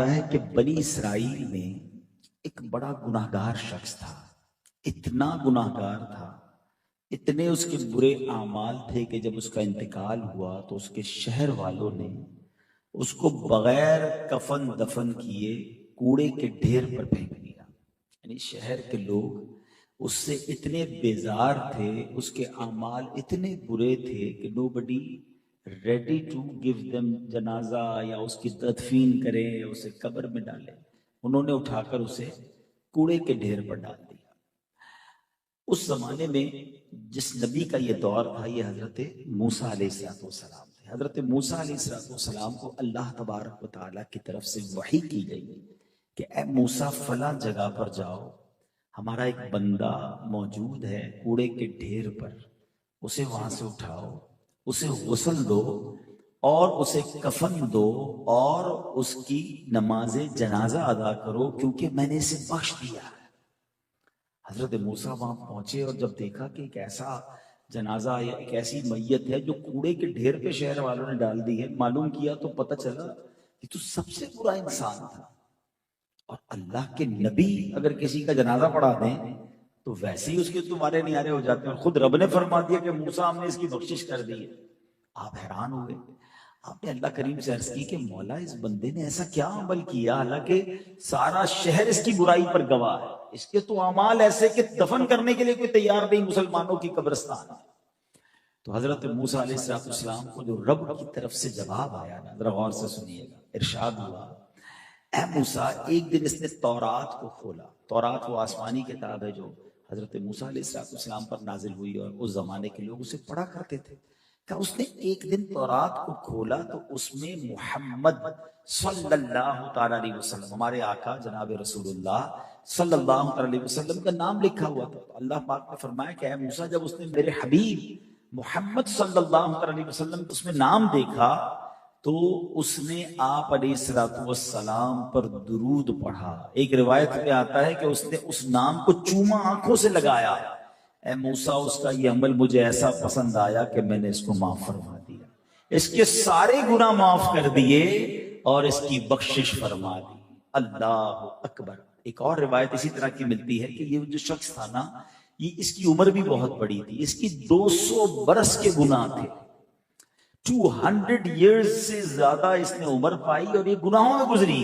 ہے کہ بنی اسرائیل میں ایک بڑا گناہگار شخص تھا، اتنا گناہگار تھا، اتنے اس کے برے اعمال تھے کہ جب اس کا انتقال ہوا تو اس کے شہر والوں نے اس کو بغیر کفن دفن کیے کوڑے کے ڈھیر پر پھینک دیا۔ یعنی شہر کے لوگ اس سے اتنے بیزار تھے، اس کے اعمال اتنے برے تھے کہ nobody ready to give them جنازہ یا اس کی تدفین کرے یا اسے قبر میں ڈالے۔ انہوں نے اٹھا کر اسے کوڑے کے ڈھیر پر ڈال دیا۔ اس زمانے میں جس نبی کا یہ دور تھا یہ حضرت موسیٰ علیہ السلام تھے۔ حضرت موسیٰ علیہ السلام کو اللہ تبارک و تعالیٰ کی طرف سے وحی کی گئی کہ اے موسیٰ فلاں جگہ پر جاؤ، ہمارا ایک بندہ موجود ہے کوڑے کے ڈھیر پر، اسے وہاں سے اٹھاؤ، اسے غسل دو اور اسے کفن دو اور اس کی نماز جنازہ ادا کرو کیونکہ میں نے اسے بخش دیا ہے۔ حضرت موسیٰ وہاں پہنچے اور جب دیکھا کہ ایک ایسا جنازہ یا ایک ایسی میت ہے جو کوڑے کے ڈھیر پہ شہر والوں نے ڈال دی ہے، معلوم کیا تو پتہ چلا کہ تو سب سے برا انسان تھا، اور اللہ کے نبی اگر کسی کا جنازہ پڑھا دیں تو ویسے ہی اس کے تمہارے نیارے ہو جاتے ہیں، اور خود رب نے فرما دیا کہ موسیٰ ہم نے اس کی بخشش کر دی ہے۔ آپ حیران ہوئے، آپ نے اللہ کریم سے عرض کی کہ مولا اس بندے نے ایسا کیا عمل کیا، حالانکہ سارا شہر اس کی برائی پر گواہ ہے، اس کے تو اعمال ایسے کہ دفن کرنے کے لیے کوئی تیار نہیں مسلمانوں کی قبرستان ہے۔ تو حضرت موسیٰ علیہ السلام کو جو رب کی طرف سے جواب آیا نا، ذرا غور سے سنیے گا، ارشاد ہوا اے موسیٰ، ایک دن اس نے تورات کو کھولا۔ تورات وہ آسمانی کتاب ہے جو حضرت موسیٰ علیہ السلام پر نازل ہوئی اور اس زمانے کے لوگ اسے پڑھا کرتے تھے۔ کہ اس نے ایک دن تورات کو کھولا تو اس میں محمد صلی اللہ تعالیٰ علیہ وسلم، ہمارے آقا جناب رسول اللہ صلی اللہ تعالیٰ علیہ وسلم کا نام لکھا ہوا تھا۔ تو اللہ پاک نے فرمایا کہ اے موسیٰ، جب اس نے میرے حبیب محمد صلی اللہ تعالیٰ علیہ وسلم اس میں نام دیکھا تو اس نے آپ علیہ السلام پر درود پڑھا۔ ایک روایت میں آتا ہے کہ اس نے اس نام کو چوما، آنکھوں سے لگایا۔ اے موسیٰ، اس کا یہ عمل مجھے ایسا پسند آیا کہ میں نے اس کو معاف فرما دیا، اس کے سارے گناہ معاف کر دیے اور اس کی بخشش فرما دی۔ اللہ اکبر۔ ایک اور روایت اسی طرح کی ملتی ہے کہ یہ جو شخص تھا نا، یہ اس کی عمر بھی بہت بڑی تھی، اس کی 200 برس کے گناہ تھے، 200 ایئرز سے زیادہ اس نے عمر پائی اور یہ گناہوں میں گزری،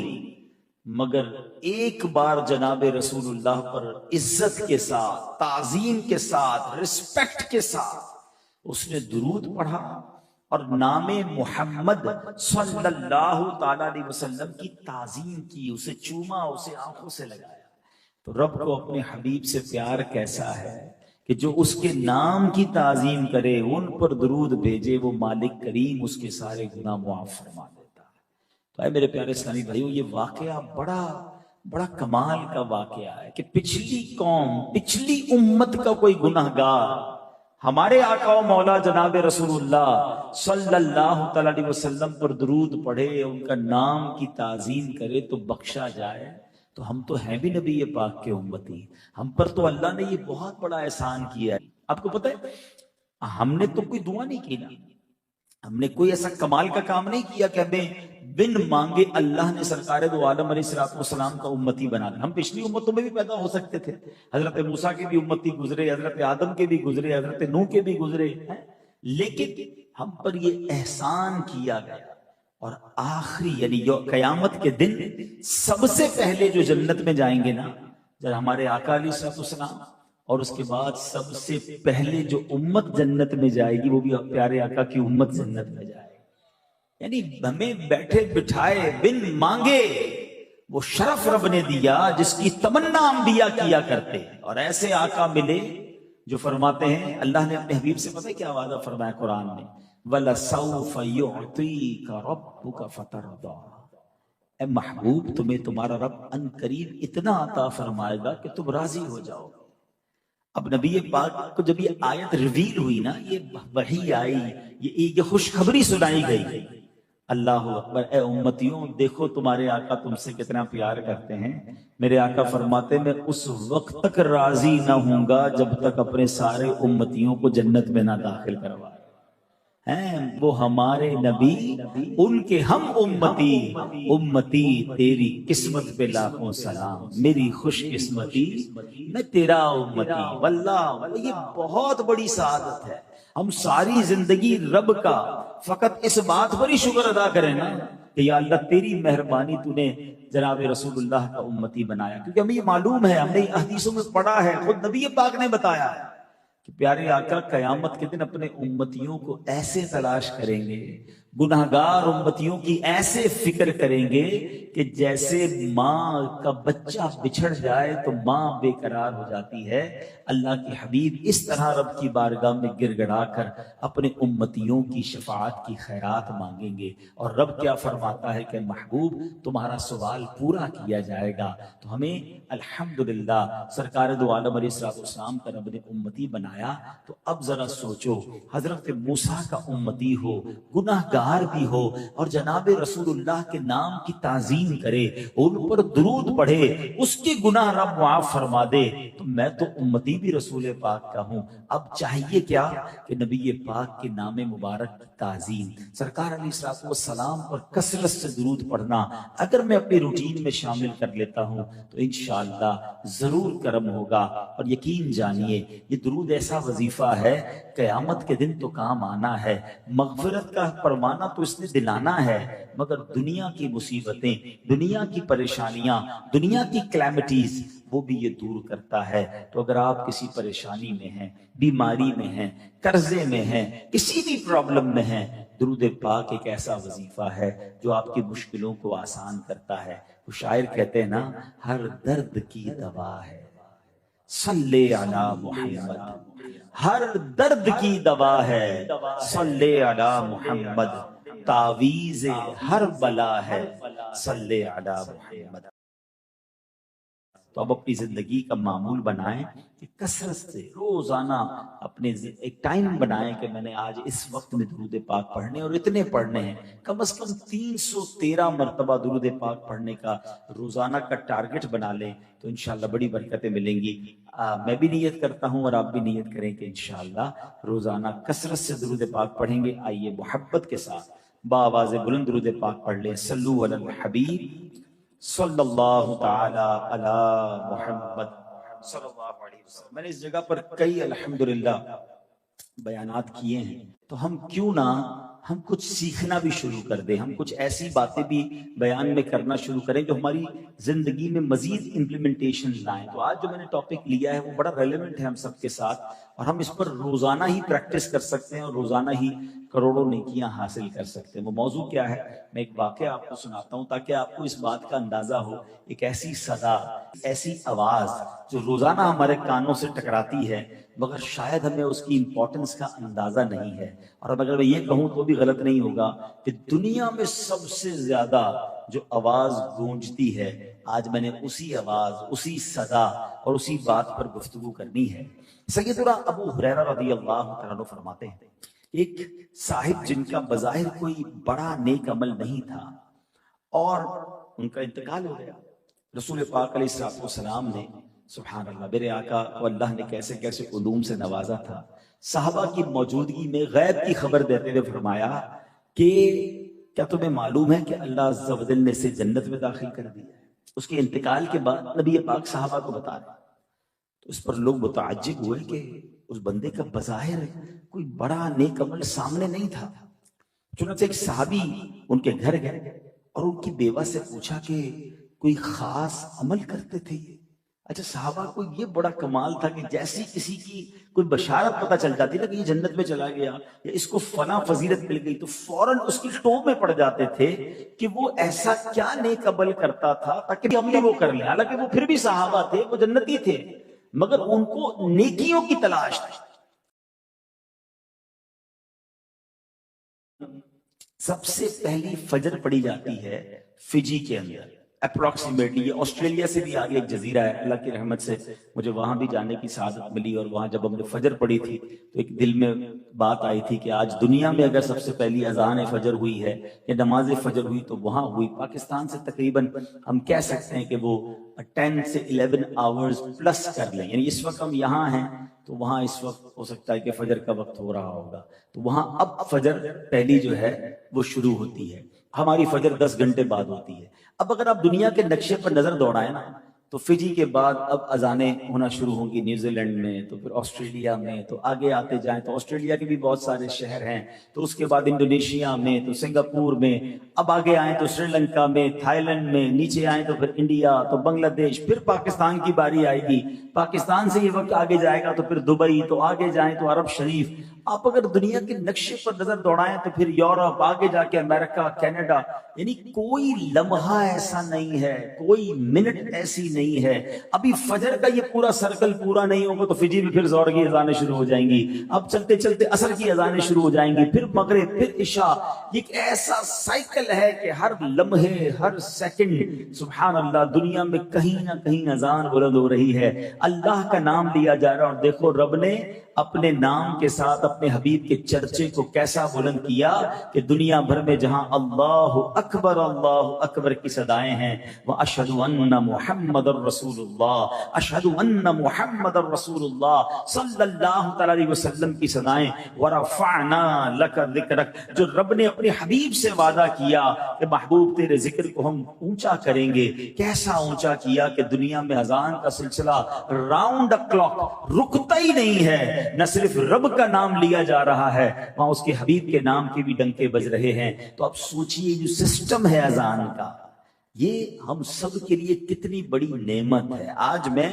مگر ایک بار جناب رسول اللہ پر عزت کے ساتھ، تعظیم کے ساتھ، رسپیکٹ کے ساتھ اس نے درود پڑھا اور نام محمد صلی اللہ تعالی علیہ وسلم کی تعظیم کی، اسے چوما، اسے آنکھوں سے لگایا۔ تو رب کو اپنے حبیب سے پیار کیسا ہے کہ جو اس کے نام کی تعظیم کرے، ان پر درود بھیجے، وہ مالک کریم اس کے سارے گناہ معاف فرما دیتا ہے۔ تو اے میرے پیارے اسلامی بھائیو، یہ واقعہ بڑا کمال کا واقعہ ہے کہ پچھلی قوم، پچھلی امت کا کوئی گناہگار ہمارے آقا و مولا جناب رسول اللہ صلی اللہ تعالی علیہ وسلم پر درود پڑھے، ان کا نام کی تعظیم کرے تو بخشا جائے۔ تو ہم تو ہیں بھی نبی پاک کے امتی، ہم پر تو اللہ نے یہ بہت بڑا احسان کیا ہے۔ آپ کو پتہ ہے ہم نے تو کوئی دعا نہیں کی نا، ہم نے کوئی ایسا کمال کا کام نہیں کیا کہ ہمیں بن مانگے اللہ نے سرکار دو عالم علیہ السلام کا امتی بنا دیا۔ ہم پچھلی امتوں میں بھی پیدا ہو سکتے تھے، حضرت موسیٰ کے بھی امتی گزرے، حضرت آدم کے بھی گزرے، حضرت نوح کے بھی گزرے، لیکن ہم پر یہ احسان کیا گیا۔ اور آخری یعنی قیامت کے دن سب سے پہلے جو جنت میں جائیں گے نا، جب ہمارے آقا علیہ السلام، اور اس کے بعد سب سے پہلے جو امت جنت میں جائے گی وہ بھی پیارے آقا کی امت جنت میں جائے گی۔ یعنی ہمیں بیٹھے بٹھائے بن مانگے وہ شرف رب نے دیا جس کی تمنا انبیاء کیا کرتے ہیں، اور ایسے آقا ملے جو فرماتے ہیں، اللہ نے اپنے حبیب سے پتہ ہے کیا وعدہ فرمایا قرآن میں، وَلَسَوْفَ يُعْطِيكَ رَبُّكَ فَتَرْضَىٰ، اے محبوب تمہیں تمہارا رب ان قریب اتنا عطا فرمائے گا کہ تم راضی ہو جاؤ۔ اب نبی پاک کو جب یہ آیت ریویل ہوئی نا، یہ وحی آئی، یہ خوشخبری سنائی گئی، اللہ اکبر، اے امتیوں دیکھو تمہارے آقا تم سے کتنا پیار کرتے ہیں۔ میرے آقا فرماتے میں اس وقت تک راضی نہ ہوں گا جب تک اپنے سارے امتیوں کو جنت میں نہ داخل کروائے۔ ہیں وہ ہمارے نبی، ان کے ہم امتی، امتی تیری قسمت پہ لاکھوں سلام، میری خوش قسمتی میں تیرا امتی۔ واللہ یہ بہت بڑی سعادت ہے، ہم ساری زندگی رب کا فقط اس بات پر ہی شکر ادا کریں نا کہ یا اللہ تیری مہربانی تو نے جناب رسول اللہ کا امتی بنایا، کیونکہ ہمیں یہ معلوم ہے، ہم نے حدیثوں میں پڑھا ہے، خود نبی پاک نے بتایا ہے کہ پیارے آقا قیامت کے دن اپنے امتیوں کو ایسے تلاش کریں گے، گناہگار امتیوں کی ایسے فکر کریں گے کہ جیسے ماں کا بچہ بچھڑ جائے تو ماں بے قرار ہو جاتی ہے، اللہ کے حبیب اس طرح رب کی بارگاہ میں گر گڑا کر اپنے امتیوں کی شفاعت کی خیرات مانگیں گے، اور رب کیا فرماتا ہے کہ محبوب تمہارا سوال پورا کیا جائے گا۔ تو ہمیں الحمدللہ سرکار دو عالم علیہ السلام کا رب نے امتی بنایا، تو اب ذرا سوچو حضرت موسیٰ کا امتی ہو، گناہگار بھی ہو، اور جناب رسول اللہ کے نام کی تعظیم کرے، ان پر درود پڑھے، اس کے گناہ رب معاف فرما دے، تو میں تو امتی بھی رسول پاک کا ہوں۔ اب چاہیے کیا کہ نبی پاک کے نام مبارک کی تعظیم، سرکار علیہ السلام پر کثرت سے درود پڑھنا اگر میں اپنی روٹین میں شامل کر لیتا ہوں تو انشاءاللہ ضرور کرم ہوگا۔ اور یقین جانیے یہ درود ایسا وظیفہ ہے قیامت کے دن تو کام آنا ہے، مغفرت کا پروانہ تو اس نے دلانا ہے، مگر دنیا کی مصیبتیں، دنیا کی پریشانیاں، دنیا کی کلیمٹیز وہ بھی یہ دور کرتا ہے۔ تو اگر آپ کسی پریشانی میں ہیں، بیماری میں ہیں، قرضے میں ہیں، کسی بھی پرابلم میں ہیں، درود پاک ایک ایسا وظیفہ ہے جو آپ کی مشکلوں کو آسان کرتا ہے۔ وہ شاعر کہتے ہیں نا، ہر درد کی دوا ہے صلی علی محمد، ہر درد کی دوا ہے صلی علی محمد، تعویذ ہر بلا ہے صلی علی محمد۔ تو اب اپنی زندگی کا معمول بنائیں کہ کثرت سے روزانہ اپنے ایک ٹائم بنائیں کہ میں نے آج اس وقت میں درود پاک پڑھنے، اور اتنے پڑھنے ہیں، کم از کم 313 مرتبہ درود پاک پڑھنے کا روزانہ کا ٹارگٹ بنا لیں، تو انشاءاللہ بڑی برکتیں ملیں گی۔ میں بھی نیت کرتا ہوں اور آپ بھی نیت کریں کہ انشاءاللہ روزانہ کثرت سے درود پاک پڑھیں گے۔ آئیے محبت کے ساتھ بآواز بلند درود پاک پڑھ لیں، صلو علی الحبیب صلی اللہ تعالی علی محمد صلی اللہ علیہ وسلم۔ میں نے اس جگہ پر کئی الحمدللہ بیانات کیے ہیں، تو ہم کیوں نہ ہم کچھ سیکھنا بھی شروع کر دیں، ہم کچھ ایسی باتیں بھی بیان میں کرنا شروع کریں جو ہماری زندگی میں مزید امپلیمنٹیشن لائیں۔ تو آج جو میں نے ٹاپک لیا ہے وہ بڑا ریلیونٹ ہے ہم سب کے ساتھ، اور ہم اس پر روزانہ ہی پریکٹس کر سکتے ہیں اور روزانہ ہی کروڑوں نیکیاں حاصل کر سکتے ہیں۔ وہ موضوع کیا ہے، میں ایک واقعہ آپ کو سناتا ہوں تاکہ آپ کو اس بات کا اندازہ ہو، ایک ایسی صدا، ایسی آواز جو روزانہ ہمارے کانوں سے ٹکراتی ہے مگر شاید ہمیں اس کی امپورٹنس کا اندازہ نہیں ہے۔ اور اب اگر میں یہ کہوں تو بھی غلط نہیں ہوگا کہ دنیا میں سب سے زیادہ جو آواز گونجتی ہے، آج میں نے اسی آواز، اسی صدا اور اسی بات پر گفتگو کرنی ہے۔ سیدنا ابو ہریرہ رضی اللہ تعالیٰ عنہ فرماتے ہیں، ایک صاحب جن کا بظاہر کوئی بڑا نیک عمل نہیں تھا اور ان کا انتقال ہو گیا، رسول پاک علیہ السلام نے، سبحان اللہ، میرے آقا کو اللہ نے کیسے کیسے علوم سے نوازا تھا، صحابہ کی موجودگی میں غیب کی خبر دیتے ہوئے فرمایا کہ کیا تمہیں معلوم ہے کہ اللہ عز و جل نے اسے جنت میں داخل کر دیا ہے؟ اس کے انتقال کے بعد نبی پاک صحابہ کو بتا رہے، تو اس پر لوگ متعجب ہوئے کہ اس بندے کا بظاہر کوئی بڑا نیک عمل سامنے نہیں تھا۔ چنانچہ ایک صحابی ان کے گھر گئے اور ان کی بیوہ سے پوچھا کہ کوئی خاص عمل کرتے تھے یہ؟ اچھا، صحابہ کو یہ بڑا کمال تھا کہ جیسی کسی کی کوئی بشارت پتہ چل جاتی نا کہ یہ جنت میں چلا گیا یا اس کو فلاں فضیلت مل گئی تو فوراً اس کی ٹوب میں پڑ جاتے تھے کہ وہ ایسا کیا نیک عمل کرتا تھا تاکہ ہم بھی وہ کر لیں۔ حالانکہ وہ پھر بھی صحابہ تھے، وہ جنتی تھے، مگر ان کو نیکیوں کی تلاش تھی۔ سب سے پہلی فجر پڑی جاتی ہے فجی کے اندر، اپروکسیمیٹلی یہ آسٹریلیا سے بھی آگے ایک جزیرہ ہے، اللہ کی رحمت سے مجھے وہاں بھی جانے کی سعادت ملی، اور وہاں جب ہم نے فجر پڑھی تھی تو ایک دل میں بات آئی تھی کہ آج دنیا میں اگر سب سے پہلی اذان فجر ہوئی ہے یا نماز فجر ہوئی تو وہاں ہوئی۔ پاکستان سے تقریباً ہم کہہ سکتے ہیں کہ وہ 10 سے 11 آورز پلس کر لیں، یعنی اس وقت ہم یہاں ہیں تو وہاں اس وقت ہو سکتا ہے کہ فجر کا وقت ہو رہا ہوگا، تو وہاں اب فجر پہلی جو ہے وہ شروع ہوتی ہے، ہماری فجر 10 گھنٹے بعد ہوتی ہے۔ اب اگر آپ دنیا کے نقشے پر نظر دوڑائیں نا تو فجی کے بعد اب اذانیں ہونا شروع ہوں گی نیوزی لینڈ میں، تو پھر آسٹریلیا میں، تو آگے آتے جائیں تو آسٹریلیا کے بھی بہت سارے شہر ہیں، تو اس کے بعد انڈونیشیا میں، تو سنگاپور میں، اب آگے آئیں تو سری لنکا میں، تھائی لینڈ میں، نیچے آئیں تو پھر انڈیا، تو بنگلہ دیش، پھر پاکستان کی باری آئے گی، پاکستان سے یہ وقت آگے جائے گا تو پھر دبئی، تو آگے جائیں تو عرب شریف۔ آپ اگر دنیا کے نقشے پر نظر دوڑائیں تو پھر یورپ، آگے جا کے امریکہ، کینیڈا، یعنی کوئی لمحہ ایسا نہیں ہے، کوئی منٹ ایسی نہیں ہے۔ ابھی فجر کا یہ پورا سرکل پورا نہیں ہوگا تو فجی بھی پھر زور کی اذانیں شروع ہو جائیں گی، اب چلتے چلتے عصر کی اذانیں شروع ہو جائیں گی، پھر مغرب، پھر عشاء۔ یہ ایک ایسا سائیکل ہے کہ ہر لمحے، ہر سیکنڈ سبحان اللہ دنیا میں کہیں نہ کہیں اذان بلند ہو رہی ہے، اللہ کا نام لیا جا رہا ہے۔ اور دیکھو رب نے اپنے نام کے ساتھ اپنے حبیب کے چرچے کو کیسا بلند کیا کہ دنیا بھر میں جہاں اللہ اکبر کی صدائیں ہیں، وَأَشْهَدُ أَنَّ مُحَمَّدَ الرَّسُولُ اللَّهِ، أَشْهَدُ أَنَّ مُحَمَّدَ الرَّسُولُ اللَّهِ صلی اللہ تعالی علیہ وسلم کی صدائیں، وَرَفَعْنَا لَكَ ذِكْرَكَ، جو رب نے اپنے حبیب سے وعدہ کیا کہ محبوب تیرے ذکر کو ہم اونچا کریں گے، کیسا اونچا کیا کہ دنیا میں اذان کا سلسلہ راؤنڈ کلاک رکتا ہی نہیں ہے، نہ صرف رب کا نام لیا جا رہا ہے، وہاں اس کے حبیب کے نام کے بھی ڈنکے بج رہے ہیں۔ تو اب سوچئے جو سسٹم ہے اذان کا، یہ ہم سب کے لیے کتنی بڑی نعمت ہے۔ آج میں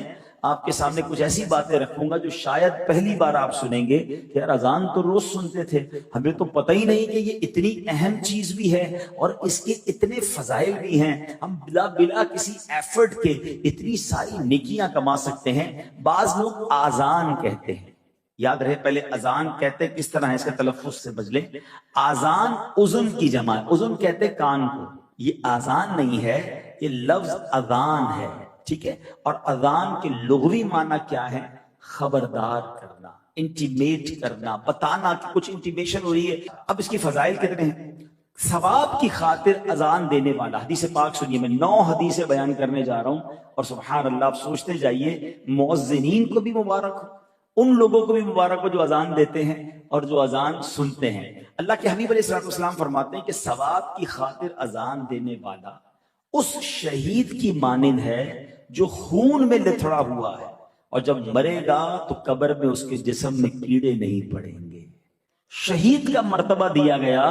آپ کے سامنے کچھ ایسی باتیں رکھوں گا جو شاید پہلی بار آپ سنیں گے کہ یار اذان تو روز سنتے تھے، ہمیں تو پتہ ہی نہیں کہ یہ اتنی اہم چیز بھی ہے اور اس کے اتنے فضائل بھی ہیں، ہم بلا کسی ایفرٹ کے اتنی ساری نیکیاں کما سکتے ہیں۔ بعض لوگ آذان کہتے ہیں، یاد رہے پہلے اذان کہتے کس طرح ہے، اس کا تلفظ سے بچ لیں۔ آذان اذن کی جمع ہے، اذن کہتے کان کو، یہ آذان نہیں ہے، یہ لفظ اذان ہے، ٹھیک ہے۔ اور اذان کے لغوی معنی کیا ہے؟ خبردار کرنا، انٹیمیٹ کرنا، بتانا کہ کچھ انٹیمیشن ہو رہی ہے۔ اب اس کی فضائل کتنے ہیں؟ ثواب کی خاطر اذان دینے والا، حدیث پاک سنیے، میں 9 حدیثیں بیان کرنے جا رہا ہوں، اور سبحان اللہ آپ سوچتے جائیے، مؤذنین کو بھی مبارک ہو، ان لوگوں کو بھی مبارک ہو جو اذان دیتے ہیں اور جو اذان سنتے ہیں۔ اللہ کے حبیب علیہ السلام فرماتے ہیں کہ ثواب کی خاطر اذان دینے والا اس شہید کی مانند ہے جو خون میں لتھڑا ہوا ہے، اور جب مرے گا تو قبر میں اس کے جسم میں کیڑے نہیں پڑیں گے۔ شہید کا مرتبہ دیا گیا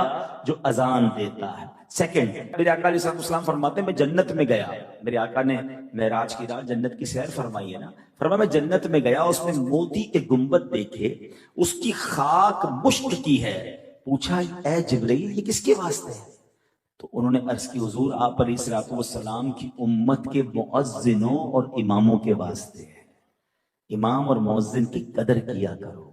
جو اذان دیتا ہے۔ سیکنڈ، میرے آقا علیہ السلام فرماتے ہیں میں جنت میں گیا، میرے آقا نے معراج کی رات جنت کی سیر فرمائی ہے نا، فرمایا میں جنت میں گیا، اس میں موتی کے گنبد دیکھے، اس کی خاک مشک کی ہے، پوچھا اے جبرائیل یہ کس کے واسطے ہے؟ تو انہوں نے عرض کی حضور آپ علیہ الصلوۃ والسلام کی امت کے مؤذنوں اور اماموں کے واسطے ہے، امام اور مؤذن کی قدر کیا کرو۔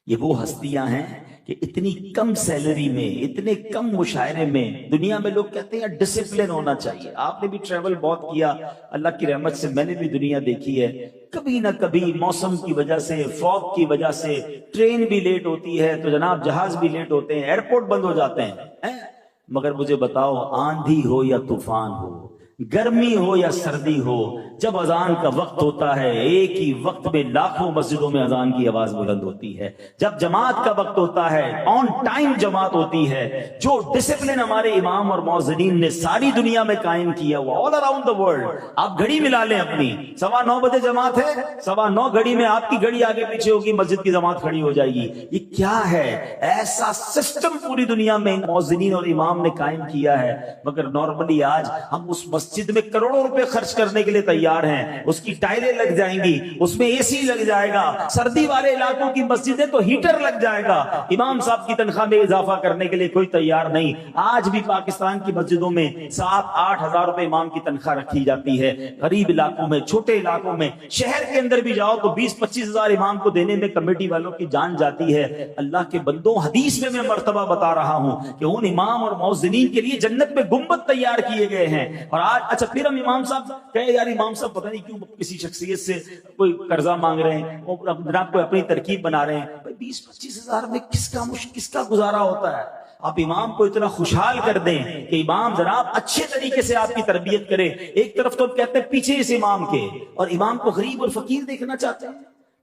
یہ وہ ہستیاں ہیں کہ اتنی کم سیلری میں، اتنے کم مشاعرے میں، دنیا میں لوگ کہتے ہیں ڈسپلن ہونا چاہیے۔ آپ نے بھی ٹریول بہت کیا، اللہ کی رحمت سے میں نے بھی دنیا دیکھی ہے، کبھی نہ کبھی موسم کی وجہ سے، فوگ کی وجہ سے ٹرین بھی لیٹ ہوتی ہے تو جناب جہاز بھی لیٹ ہوتے ہیں، ایئرپورٹ بند ہو جاتے ہیں۔ مگر مجھے بتاؤ، آندھی ہو یا طوفان ہو، گرمی ہو یا سردی ہو، جب اذان کا وقت ہوتا ہے ایک ہی وقت میں لاکھوں مسجدوں میں اذان کی آواز بلند ہوتی ہے۔ جب جماعت کا وقت ہوتا ہے آن ٹائم جماعت ہوتی ہے۔ جو ڈسپلن ہمارے امام اور مؤذنین نے ساری دنیا میں قائم کیا ہوا، آل اراؤنڈ دا ورلڈ، آپ گھڑی ملا لیں اپنی، 9:15 بجے جماعت ہے، 9:15 گھڑی میں آپ کی گھڑی آگے پیچھے ہوگی، مسجد کی جماعت کھڑی ہو جائے گی۔ یہ کیا ہے؟ ایسا سسٹم پوری دنیا میں مؤذنین اور امام نے قائم کیا ہے۔ مگر نارملی آج ہم اس مسجد میں کروڑوں روپے خرچ کرنے کے لیے تیار ہیں، اس کی ٹائلیں لگ جائیں گی، اس میں اے سی لگ جائے گا، سردی والے علاقوں کی مسجدیں تو ہیٹر لگ جائے گا، امام صاحب کی تنخواہ میں اضافہ کرنے کے لیے کوئی تیار نہیں۔ آج بھی پاکستان کی مسجدوں میں 7-8 ہزار روپے امام کی تنخواہ رکھی جاتی ہے، غریب علاقوں میں، چھوٹے علاقوں میں، شہر کے اندر بھی جاؤ تو 20-25 ہزار امام کو دینے میں کمیٹی والوں کی جان جاتی ہے۔ اللہ کے بندوں، حدیث میں مرتبہ بتا رہا ہوں کہ ان امام اور مؤذنین کے لیے جنت میں گنبد تیار کیے گئے ہیں، اور آج اچھا پھر ہم امام صاحب کہے یار امام صاحب پتہ نہیں کیوں کسی شخصیت سے کوئی قرضہ مانگ رہے ہیں اور جناب کوئی اپنی ترکیب بنا رہے ہیں. 20-25 ہزار میں کس کا گزارا ہوتا ہے؟ آپ امام کو اتنا خوشحال کر دیں کہ امام جناب اچھے طریقے سے آپ کی تربیت کرے. ایک طرف تو کہتے ہیں پیچھے اس امام کے، اور امام کو غریب اور فقیر دیکھنا چاہتے ہیں.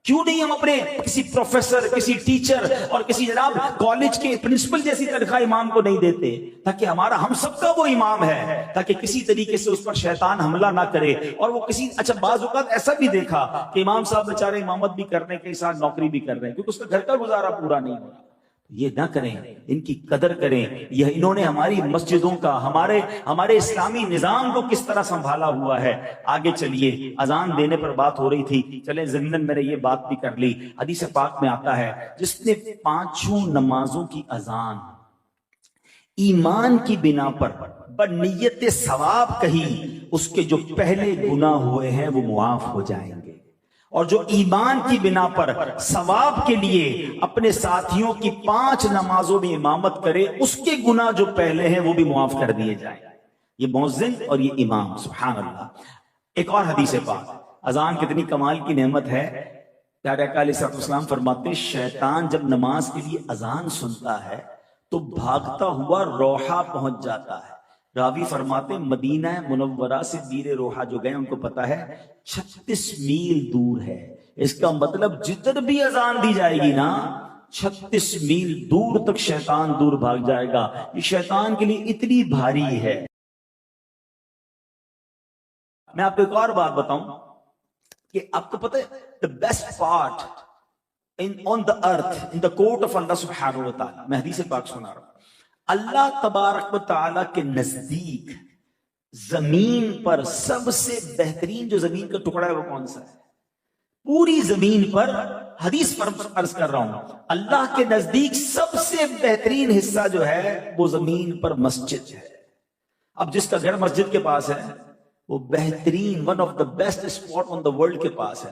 کیوں نہیں ہم اپنے کسی پروفیسر، کسی ٹیچر اور کسی جناب کالج کے پرنسپل جیسی تنخواہ امام کو نہیں دیتے، تاکہ ہم سب کا وہ امام ہے، تاکہ کسی طریقے سے اس پر شیطان حملہ نہ کرے. اور وہ اچھا بعض اوقات ایسا بھی دیکھا کہ امام صاحب بیچارے امامت بھی کرنے کے ساتھ نوکری بھی کر رہے ہیں کیونکہ اس کا گھر کا گزارا پورا نہیں ہو رہا. یہ نہ کریں، ان کی قدر کریں. یہ انہوں نے ہماری مسجدوں کا، ہمارے اسلامی نظام کو کس طرح سنبھالا ہوا ہے. آگے چلیے، اذان دینے پر بات ہو رہی تھی، چلیں ضمناً میں نے یہ بات بھی کر لی. حدیث پاک میں آتا ہے جس نے 5 نمازوں کی اذان ایمان کی بنا پر بنیت ثواب کہی، اس کے جو پہلے گناہ ہوئے ہیں وہ معاف ہو جائیں گے. اور جو ایمان کی بنا پر ثواب کے لیے اپنے ساتھیوں کی 5 نمازوں میں امامت کرے، اس کے گناہ جو پہلے ہیں وہ بھی معاف کر دیے جائیں. یہ مؤذن اور یہ امام، سبحان اللہ. ایک اور حدیث پاک، اذان کتنی کمال کی نعمت ہے. پیارے آقا علیہ السلام فرماتے ہیں شیطان جب نماز کے لیے اذان سنتا ہے تو بھاگتا ہوا روحہ پہنچ جاتا ہے. راوی فرماتے مدینہ منورہ سے بیر روحہ جو گئے ان کو پتا ہے 36 میل دور ہے. اس کا مطلب جدھر بھی اذان دی جائے گی نا 36 میل دور تک شیطان دور بھاگ جائے گا. یہ شیطان کے لیے اتنی بھاری ہے. میں آپ کو ایک اور بات بتاؤں کہ آپ کو پتہ ہے the best part on the earth in the court of Allah subhanahu wa ta'ala، میں حدیث پاک سنا رہا ہوں، اللہ تبارک و تعالی کے نزدیک زمین پر سب سے بہترین جو زمین کا ٹکڑا ہے وہ کون سا ہے؟ پوری زمین پر، حدیث پر عرض کر رہا ہوں، اللہ کے نزدیک سب سے بہترین حصہ جو ہے وہ زمین پر مسجد ہے. اب جس کا گھر مسجد کے پاس ہے وہ بہترین one of the best spot on the world کے پاس ہے.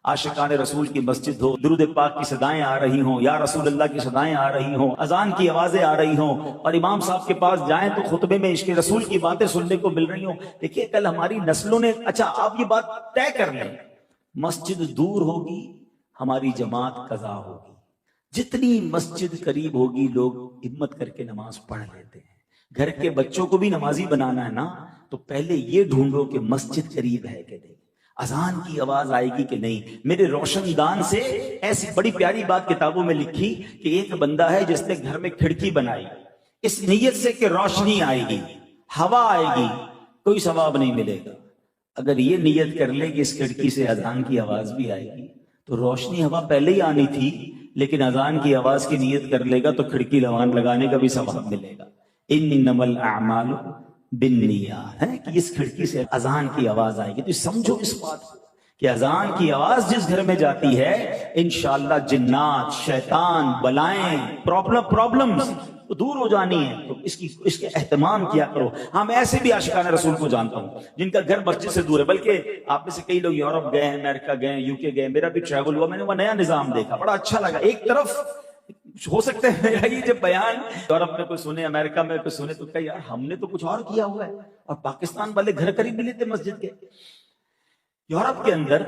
عاشقان رسول کی مسجد ہو، درود پاک کی صدائیں آ رہی ہوں، یا رسول اللہ کی صدائیں آ رہی ہوں، اذان کی آوازیں آ رہی ہوں، اور امام صاحب کے پاس جائیں تو خطبے میں عشق رسول کی باتیں سننے کو مل رہی ہوں. دیکھیے کل ہماری نسلوں نے، اچھا آپ یہ بات طے کر لیں، مسجد دور ہوگی ہماری جماعت قضا ہوگی. جتنی مسجد قریب ہوگی لوگ ہمت کر کے نماز پڑھ لیتے ہیں. گھر کے بچوں کو بھی نمازی بنانا ہے نا تو پہلے یہ ڈھونڈو کہ مسجد قریب ہے کہ نہیں، اذان کی آواز آئے گی کہ نہیں. میرے روشن دان سے ایسی بڑی پیاری بات کتابوں میں لکھی کہ ایک بندہ ہے جس نے گھر میں کھڑکی بنائی اس نیت سے کہ روشنی آئے گی، ہوا آئے گی، کوئی ثواب نہیں ملے گا. اگر یہ نیت کر لے کہ اس کھڑکی سے اذان کی آواز بھی آئے گی تو روشنی ہوا پہلے ہی آنی تھی، لیکن اذان کی آواز کی نیت کر لے گا تو کھڑکی لگانے کا بھی ثواب ملے گا. انما الاعمال بالنیات ہے کہ اس کھڑکی سے اذان کی آواز آئے گی. تو سمجھو اس بات کو کہ اذان کی آواز جس گھر میں جاتی ہے انشاءاللہ جنات، شیطان، بلائیں، پرابلمز دور ہو جانی ہے. تو اس کے اہتمام کیا کرو. ہاں میں ایسے بھی عاشقان رسول کو جانتا ہوں جن کا گھر مسجد سے دور ہے، بلکہ آپ میں سے کئی لوگ یورپ گئے ہیں، امریکہ گئے ہیں، یو کے گئے. میرا بھی ٹریول ہوا، میں نے وہ نیا نظام دیکھا، بڑا اچھا لگا. ایک طرف ہو سکتا ہے میرا یہ جب بیان یورپ میں کوئی سنے، امریکہ میں کوئی سنے تو کہ یار ہم نے تو کچھ اور کیا ہوا ہے، اور پاکستان والے گھر قریب بھی لیتے مسجد کے. یورپ کے اندر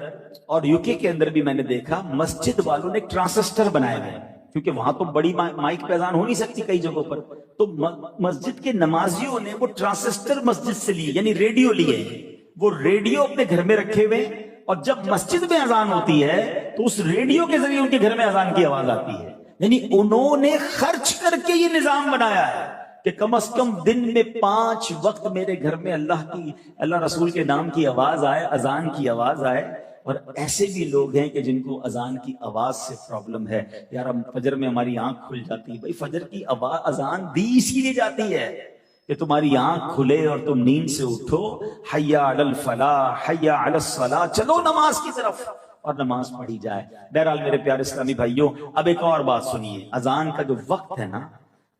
اور یو کے اندر بھی میں نے دیکھا مسجد والوں نے ٹرانسسٹر بنائے ہوئے ہیں، کیونکہ وہاں تو بڑی مائک پہ اذان ہو نہیں سکتی کئی جگہوں پر. تو مسجد کے نمازیوں نے وہ ٹرانسسٹر مسجد سے لیے، یعنی ریڈیو لیے. وہ ریڈیو اپنے گھر میں رکھے ہوئے، اور جب مسجد میں اذان ہوتی ہے تو اس ریڈیو کے ذریعے ان کے گھر میں اذان کی آواز آتی ہے. یعنی انہوں نے خرچ کر کے یہ نظام بنایا ہے کہ کم از کم دن میں 5 وقت میرے گھر میں اللہ رسول کے نام کی آواز آئے، اذان کی آواز آئے. اور ایسے بھی لوگ ہیں کہ جن کو اذان کی آواز سے پرابلم ہے. یار فجر میں ہماری آنکھ کھل جاتی ہے، بھائی فجر کی آواز اذان دی اسی لیے جاتی ہے کہ تمہاری آنکھ کھلے اور تم نیند سے اٹھو، حی علی الفلاح، حی علی الصلاۃ، چلو نماز کی طرف، اور نماز پڑھی جائے. بہرحال میرے پیارے اسلامی بھائیوں، اب ایک اور بات سنیے. اذان کا جو وقت ہے نا،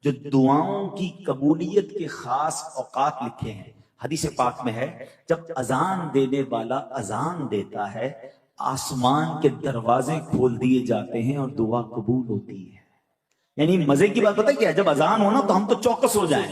جو دعاؤں کی قبولیت کے خاص اوقات لکھے ہیں حدیث پاک میں ہے، جب اذان دینے والا اذان دیتا ہے آسمان کے دروازے کھول دیے جاتے ہیں اور دعا قبول ہوتی ہے. یعنی مزے کی بات پتہ کیا ہے، جب اذان ہو نا تو ہم تو چوکس ہو جائیں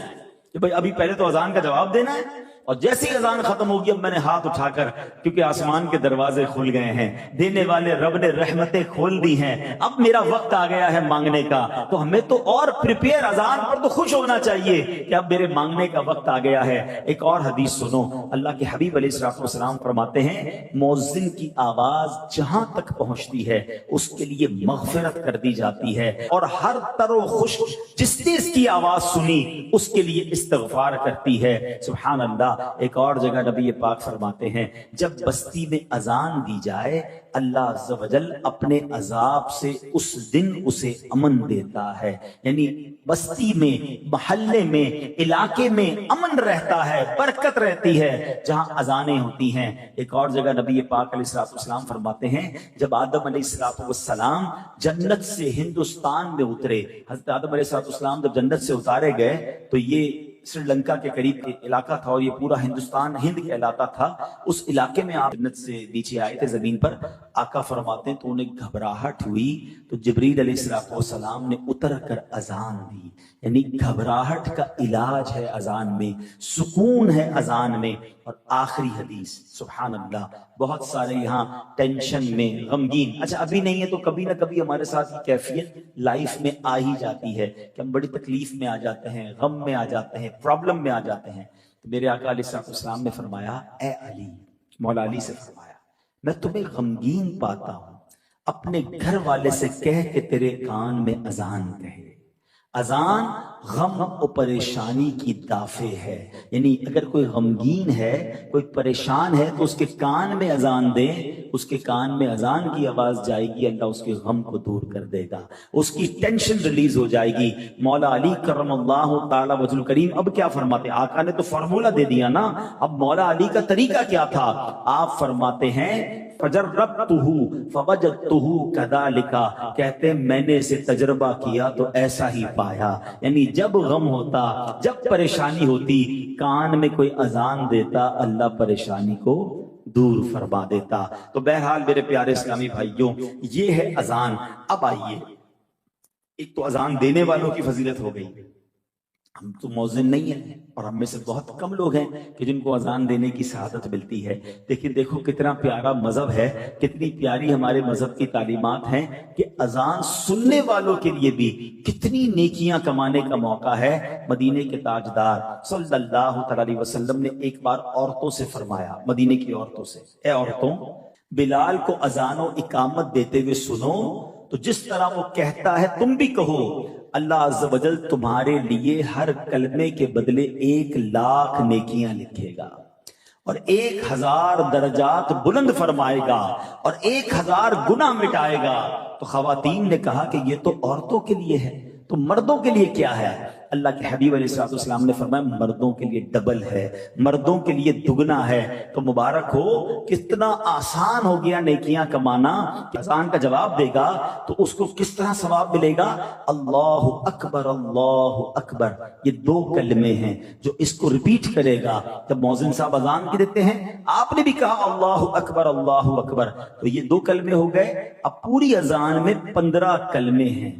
کہ بھائی ابھی پہلے تو اذان کا جواب دینا ہے، اور جیسی اذان ختم ہوگی اب میں نے ہاتھ اٹھا کر، کیونکہ آسمان کے دروازے کھل گئے ہیں، دینے والے رب نے رحمتیں کھول دی ہیں، اب میرا وقت آ گیا ہے مانگنے کا، تو ہمیں تو اور پریپیئر، اذان پر تو خوش ہونا چاہیے کہ اب میرے مانگنے کا وقت آ گیا ہے۔ ایک اور حدیث سنو، اللہ کے حبیب علیہ الصلوۃ والسلام فرماتے ہیں مؤذن کی آواز جہاں تک پہنچتی ہے اس کے لیے مغفرت کر دی جاتی ہے، اور ہر تر و خشک جس نے اس کی آواز سنی اس کے لیے استغفار کرتی ہے۔ سبحان اللہ۔ ایک اور جگہ نبی پاک فرماتے ہیں جب بستی میں اذان دی جائے اللہ عز و جل اپنے عذاب سے اس دن اسے امن دیتا ہے، یعنی بستی میں، محلے میں، علاقے میں امن رہتا ہے، برکت رہتی ہے جہاں اذانیں ہوتی ہیں۔ ایک اور جگہ نبی پاک علیہ السلام فرماتے ہیں جب آدم علیہ السلام جنت سے ہندوستان میں اترے، حضرت آدم علیہ السلام جب جنت سے اتارے گئے تو یہ سری لنکا کے قریب علاقہ تھا اور یہ پورا ہندوستان ہند کہلاتا تھا، اس علاقے میں آپ جنت سے نیچے آئے تھے زمین پر، آقا فرماتے ہیں تو انہیں گھبراہٹ ہوئی تو جبریل علیہ السلام نے اتر کر اذان دی، یعنی گھبراہٹ کا علاج ہے اذان میں، سکون ہے اذان میں۔ اور آخری حدیث، سبحان اللہ، بہت سارے یہاں ٹینشن میں غمگین، اچھا ابھی نہیں ہے تو کبھی نہ کبھی ہمارے ساتھ یہ کیفیت لائف میں آ ہی جاتی ہے کہ ہم بڑی تکلیف میں آ جاتے ہیں، غم میں آ جاتے ہیں، پرابلم میں آ جاتے ہیں، تو میرے آقا علیہ السلام نے فرمایا اے علی، مولا علی سے فرمایا میں تمہیں غمگین پاتا ہوں، اپنے گھر والے سے کہہ کہ تیرے کان میں اذان کہے۔ اذان غم و پریشانی کی دافع ہے، یعنی اگر کوئی غمگین ہے، کوئی پریشان ہے تو اس کے کان میں اذان دے، اس کے کان میں اذان کی آواز جائے گی، اللہ اس کے غم کو دور کر دے گا، اس کی ٹینشن ریلیز ہو جائے گی۔ مولا علی کرم اللہ تعالی وجہ الکریم اب کیا فرماتے ہیں؟ آقا نے تو فارمولہ دے دیا نا، اب مولا علی کا طریقہ کیا تھا؟ آپ فرماتے ہیں فَجَرَّبْتُهُ فَوَجَدْتُهُ كَذَلِكَ، کہتے ہیں میں نے اسے تجربہ کیا تو ایسا ہی پایا، یعنی جب غم ہوتا، جب پریشانی ہوتی، کان میں کوئی اذان دیتا، اللہ پریشانی کو دور فرما دیتا۔ تو بہرحال میرے پیارے اسلامی بھائیوں، یہ ہے اذان۔ اب آئیے، ایک تو اذان دینے والوں کی فضیلت ہو گئی، ہم تو مؤذن نہیں ہیں اور ہم میں سے بہت کم لوگ ہیں کہ جن کو اذان دینے کی سعادت ملتی ہے، لیکن دیکھو کتنا پیارا مذہب ہے، کتنی پیاری ہمارے مذہب کی تعلیمات ہیں کہ اذان سننے والوں کے لیے بھی کتنی نیکیاں کمانے کا موقع ہے۔ مدینے کے تاجدار صلی اللہ علیہ وسلم نے ایک بار عورتوں سے فرمایا، مدینے کی عورتوں سے، اے عورتوں، بلال کو اذان و اقامت دیتے ہوئے سنو تو جس طرح وہ کہتا ہے تم بھی کہو، اللہ عز و جل تمہارے لیے ہر کلمے کے بدلے 1,00,000 نیکیاں لکھے گا اور 1,000 درجات بلند فرمائے گا اور 1,000 گناہ مٹائے گا۔ تو خواتین نے کہا کہ یہ تو عورتوں کے لیے ہے، تو مردوں کے لیے کیا ہے؟ اللہ کے حبیب علیہ السلام نے فرمایا مردوں کے لیے ڈبل ہے، مردوں کے لیے دگنا ہے۔ تو مبارک ہو، کتنا آسان ہو گیا نیکیاں کمانا۔ اذان کا جواب دے گا تو اس کو کس طرح ثواب ملے گا؟ اللہ اکبر، اللہ اکبر، یہ 2 کلمے ہیں جو اس کو ریپیٹ کرے گا جب مؤذن صاحب اذان کی دیتے ہیں۔ آپ نے بھی کہا اللہ اکبر، اللہ اکبر، تو یہ 2 کلمے ہو گئے۔ اب پوری اذان میں 15 کلمے ہیں۔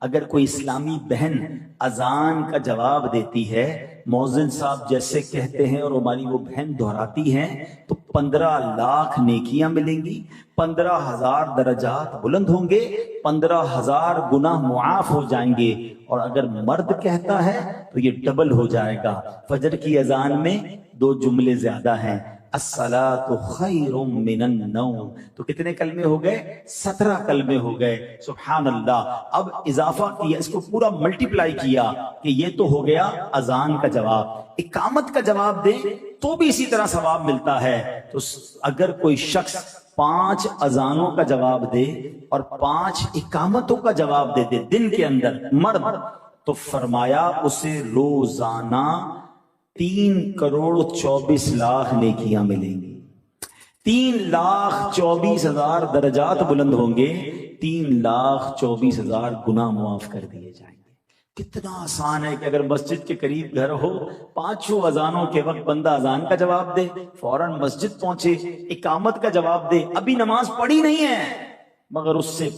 اگر کوئی اسلامی بہن اذان کا جواب دیتی ہے، مؤذن صاحب جیسے کہتے ہیں اور ہماری وہ بہن دہراتی ہیں، تو 15,00,000 نیکیاں ملیں گی، 15,000 درجات بلند ہوں گے، 15,000 گناہ معاف ہو جائیں گے۔ اور اگر مرد کہتا ہے تو یہ ڈبل ہو جائے گا۔ فجر کی اذان میں 2 جملے زیادہ ہیں، الصلاۃ خیر من النوم، تو کتنے کلمے ہو گئے؟ 17 کلمے ہو گئے۔ سبحان اللہ۔ اب اضافہ کیا، اس کو پورا ملٹیپلائی کیا کہ یہ تو ہو گیا اذان کا جواب۔ اقامت کا جواب دے تو بھی اسی طرح ثواب ملتا ہے۔ تو اگر کوئی شخص 5 اذانوں کا جواب دے اور 5 اقامتوں کا جواب دے دے دن کے اندر، مرد، تو فرمایا اسے روزانہ 3,24,00,000 نیکیاں ملیں گی، 3,24,000 درجات بلند ہوں گے، 3,24,000 گناہ معاف کر دیے جائیں گے۔ کتنا آسان ہے کہ اگر مسجد کے قریب گھر ہو، 5 اذانوں کے وقت بندہ اذان کا جواب دے، فوراً مسجد پہنچے، اقامت کا جواب دے، ابھی نماز پڑھی نہیں ہے مگر اس سے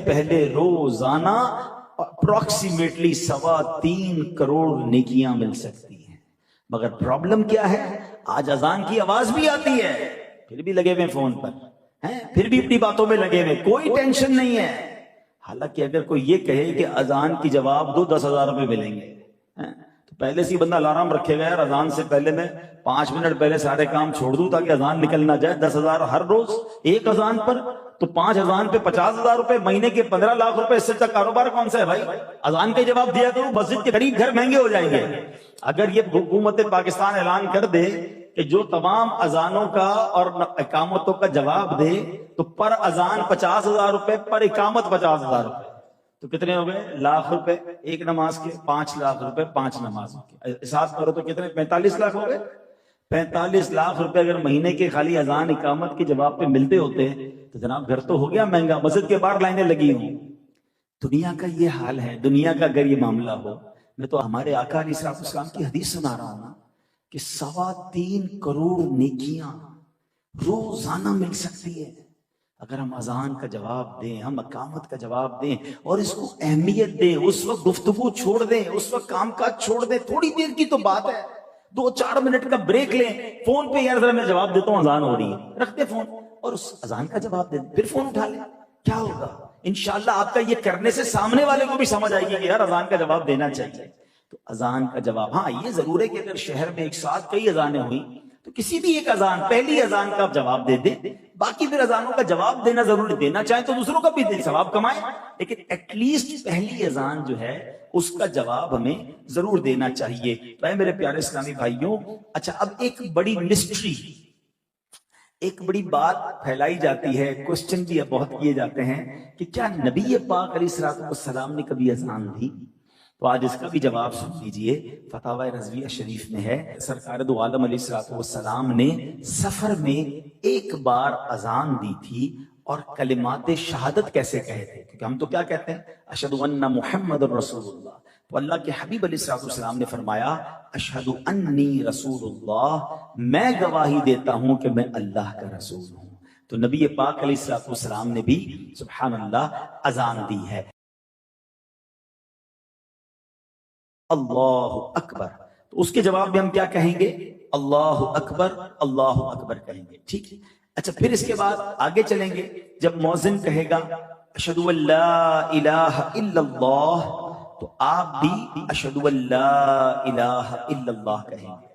پہلے روزانہ اپروکسیمیٹلی 3.25 کروڑ نیکیاں مل سکتی ہیں۔ مگر پرابلم کیا ہے، آج اذان کی آواز بھی آتی ہے پھر بھی لگے ہوئے فون پر ہیں، پھر بھی اپنی باتوں میں لگے ہوئے، کوئی ٹینشن نہیں ہے۔ حالانکہ اگر کوئی یہ کہے کہ اذان کی جواب دو 10,000 روپے ملیں گے، تو پہلے سے ہی بندہ الارم رکھے گا، یار اذان سے پہلے میں 5 منٹ پہلے سارے کام چھوڑ دوں تاکہ اذان نکل نہ جائے۔ 10,000 ہر روز ایک اذان پر، تو 5 اذان پہ 50,000 روپے، مہینے کے 15 لاکھ روپے، اس سے اچھا کاروبار کون سا ہے بھائی؟ اذان کا جواب دیا کرو، مسجد کے قریب گھر مہنگے ہو جائیں گے۔ اگر یہ حکومت پاکستان اعلان کر دے کہ جو تمام اذانوں کا اور اقامتوں کا جواب دے تو پر اذان 50,000 روپے، پر اقامت 50,000 روپے، تو کتنے ہو گئے؟ لاکھ روپے ایک نماز کے، 5 لاکھ روپے 5 نمازوں کے، حساب کرو تو کتنے؟ 45 لاکھ ہو گئے۔ 45 لاکھ روپے اگر مہینے کے خالی اذان اقامت کے جواب پہ ملتے ہوتے تو جناب گھر تو ہو گیا مہنگا، مسجد کے باہر لائنیں لگی ہوں۔ دنیا کا یہ حال ہے، دنیا کا اگر یہ معاملہ ہو، میں تو ہمارے آقا علیہ السلام کی حدیث سنا رہا ہوں نا کہ 3.25 کروڑ نیکیاں روزانہ مل سکتی ہے اگر ہم اذان کا جواب دیں، ہم اقامت کا جواب دیں اور اس کو اہمیت دیں، اس وقت گفتگو چھوڑ دیں، اس وقت کام کاج چھوڑ دیں، تھوڑی دیر کی تو بات ہے، 2-4 منٹ کا بریک لیں، فون پہ یار ذرا میں جواب دیتا ہوں اذان ہو رہی ہے، رکھ دیں فون اور اس اذان کا جواب دے دیں، پھر فون اٹھا لیں، کیا ہوگا؟ انشاءاللہ آپ کا یہ کرنے سے سامنے والے کو بھی سمجھ آئے گی کہ یار اذان کا جواب دینا چاہیے۔ تو اذان کا جواب، ہاں یہ ضرور ہے کہ اگر شہر میں ایک ساتھ کئی اذانیں ہوئیں تو کسی بھی ایک اذان، پہلی اذان کا آپ جواب دے دیں، باقی پھر اذانوں کا جواب دینا ضروری، دینا چاہیں تو دوسروں کا بھی دیں، ثواب کمائیں، لیکن ایٹ لیسٹ پہلی اذان جو ہے اس کا جواب ہمیں ضرور دینا چاہیے۔ تو اے میرے پیارے اسلامی بھائیوں، اچھا اب ایک بڑی مسٹری، ایک بڑی بات پھیلائی جاتی ہے، کوسچن بھی بہت کیے جاتے ہیں کہ کیا نبی پاک علیہ السلام نے کبھی اذان دی؟ تو آج اس کا بھی جواب سن لیجئے، فتاوی رضویہ شریف میں ہے، سرکار دو عالم علیہ السلام نے سفر میں ایک بار اذان دی تھی اور کلمات شہادت کیسے کہے تھے، کیونکہ ہم تو کیا کہتے ہیں؟ اشہد ان محمد رسول اللہ، تو اللہ کے حبیب علیہ السلام نے فرمایا اشہد انی رسول اللہ، میں گواہی دیتا ہوں کہ میں اللہ کا رسول ہوں۔ تو نبی پاک علیہ السلام نے بھی سبحان اللہ اذان دی ہے۔ اللہ اکبر، تو اس کے جواب میں ہم کیا کہیں گے؟ اللہ اکبر، اللہ اکبر کہیں گے، ٹھیک ہے۔ اچھا پھر اس کے بعد آگے چلیں گے، جب مؤذن کہے گا اشہد ان لا الہ الا اللہ، تو آپ بھی اشہد ان لا الہ الا اللہ کہیں گے،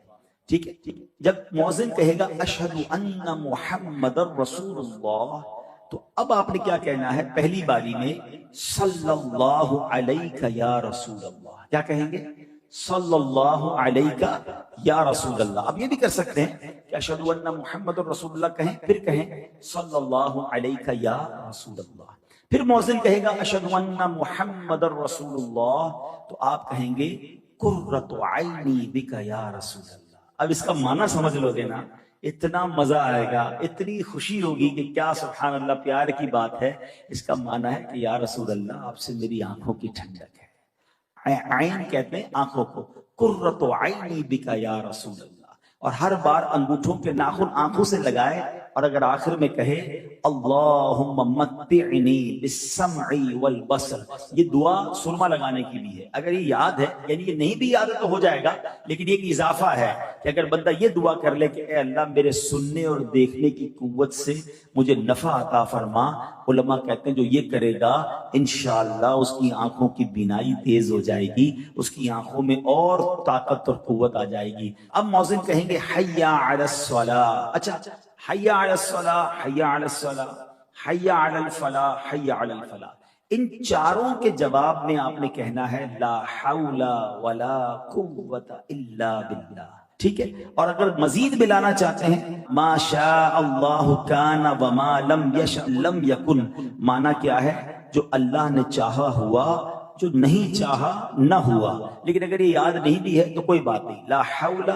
ٹھیک ہے۔ جب مؤذن کہے گا اشہد ان محمد رسول اللہ، تو اب آپ نے کیا کہنا ہے؟ پہلی باری میں صلی اللہ علیہ یا رسول اللہ، کیا کہیں گے؟ صلی اللہ علیہ یا رسول اللہ۔ اب یہ بھی کر سکتے ہیں کہ اشہد ان محمد رسول اللہ کہیں، پھر کہیں صلی اللہ علیہ یا رسول اللہ۔ پھر مؤذن کہے گا اشہد ان محمد رسول اللہ، تو آپ کہیں گے قرۃ عینی بک یا رسول اللہ۔ اب اس کا معنی سمجھ لو گے نا، اتنا مزہ آئے گا، اتنی خوشی ہوگی کہ کیا سبحان اللہ پیار کی بات ہے۔ اس کا معنی ہے کہ یا رسول اللہ آپ سے میری آنکھوں کی ٹھنڈک ہے، عین کہتے ہیں آنکھوں کو، قرۃ عینی بک یا رسول اللہ، اور ہر بار انگوٹھوں کے ناخن آنکھوں سے لگائے، اور اگر آخر میں کہے اللہم متعنی بالسمع والبصر، یہ دعا سرما لگانے کی بھی ہے۔ اگر یہ یاد ہے، یعنی یہ نہیں بھی یاد ہے تو ہو جائے گا، لیکن یہ ایک اضافہ ہے کہ اگر بندہ یہ دعا کر لے کہ اے اللہ میرے سننے اور دیکھنے کی قوت سے مجھے نفع عطا فرما، علماء کہتے ہیں جو یہ کرے گا انشاءاللہ اس کی آنکھوں کی بینائی تیز ہو جائے گی، اس کی آنکھوں میں اور طاقت اور قوت آ جائے گی۔ اب مؤذن کہیں گے حی علی الصلاۃ، اچھا حی علی الصلاۃ، حی علی الصلاۃ، حی علی الفلاح، حی علی الفلاح، ان چاروں کے جواب میں آپ نے کہنا ہے لا حول ولا قوت الا باللہ، ٹھیک ہے۔ اور اگر مزید ملانا چاہتے ہیں ما شاء اللہ کان وما لم یشأ لم یکن، معنی کیا ہے؟ جو اللہ نے چاہا ہوا، جو نہیں چاہا نہ ہوا۔ لیکن اگر یہ یاد نہیں بھی ہے تو کوئی بات نہیں، لا حول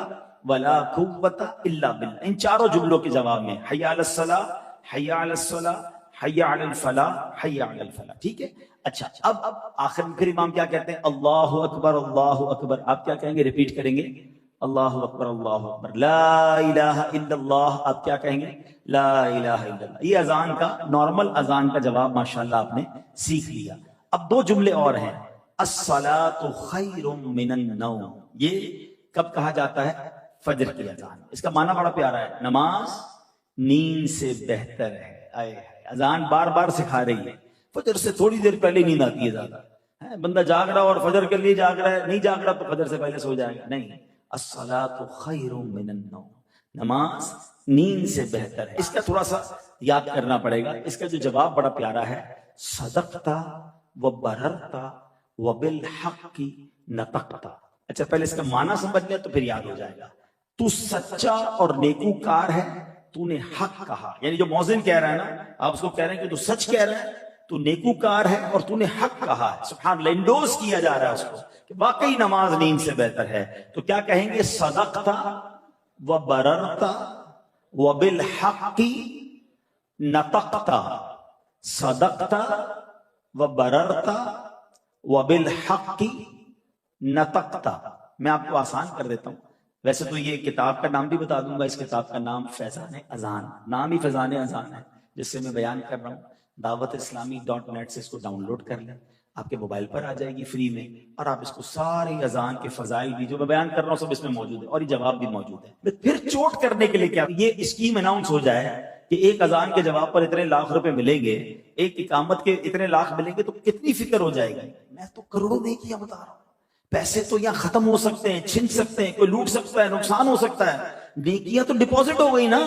ولا قوت الا باللہ، ان چاروں جملوں کے جواب میں حی علی الصلاۃ، حی علی الصلاۃ، حی علی الفلاح، حی علی الفلاح، ٹھیک ہے۔ اچھا اب آخر میں پھر امام کیا کہتے ہیں؟ اللہ اکبر، اللہ اکبر، آپ کیا کہیں گے؟ ریپیٹ کریں گے اللہ اکبر، اللہ اکبر، لا الہ الا اللہ، آپ کیا کہیں گے؟ لا الہ الا اللہ۔ یہ اذان کا، نارمل اذان کا جواب ماشاءاللہ آپ نے سیکھ لیا۔ اب 2 جملے اور ہیں، الصلاۃ خیر من النوم، یہ کب کہا جاتا ہے؟ فجر کی اذان. اس کا معنی بڑا پیارا ہے، نماز نیند سے بہتر ہے. اذان بار بار سکھا رہی ہے فجر سے تھوڑی دیر پہلے نیند آتی ہے زیادہ. بندہ جاگ رہا اور فجر کے لیے جاگ رہا ہے، نہیں جاگ رہا تو فجر سے پہلے سو جائے گا. نہیں، الصلاۃ خیر من النوم، نماز نیند سے بہتر ہے. اس کا تھوڑا سا یاد کرنا پڑے گا. اس کا جو جواب بڑا پیارا ہے، صدقتا وبررتا وبالحق نطقتا. اچھا پہلے اس کا معنی سمجھ لیا تو پھر یاد ہو جائے گا. تو سچا اور نیکوکار ہے، تو نے حق کہا. یعنی جو مؤذن کہہ رہا ہے نا، آپ اس کو کہہ رہے ہیں کہ تو سچ کہہ رہا ہے، تو نیکوکار ہے اور تو نے حق کہا ہے. سبحان اللہ، انڈوز کیا جا رہا ہے اس کو کہ واقعی نماز نیند سے بہتر ہے. تو کیا کہیں گے؟ صدقتا وبررتا وبالحق نطقتا. صدقتا وبررتا وبالحق نطقتا. میں آپ کو آسان کر دیتا ہوں. ویسے تو یہ کتاب کا نام بھی بتا دوں گا. اس کتاب کا نام فیضان اذان، نام ہی فیضان اذان ہے جس سے میں بیان کر رہا ہوں. dawat-islami.net سے اس کو ڈاؤن لوڈ کر لیں، آپ کے موبائل پر آ جائے گی فری میں، اور آپ اس کو ساری اذان کے فضائل بھی جو میں بیان کر رہا ہوں سب اس میں موجود ہے، اور یہ جواب بھی موجود ہے. پھر چوٹ کرنے کے لیے کیا یہ اسکیم اناؤنس ہو جائے کہ ایک اذان کے جواب پر اتنے لاکھ روپے ملیں گے، ایک اقامت کے اتنے لاکھ ملیں گے، تو کتنی فکر ہو جائے گی. میں تو کروڑوں نہیں کیا بتا رہا ہوں. پیسے تو یہاں ختم ہو سکتے ہیں، چھن سکتے ہیں، کوئی لوٹ سکتا ہے، نقصان ہو سکتا ہے. نیکیاں تو ڈپوزٹ ہو گئی نا،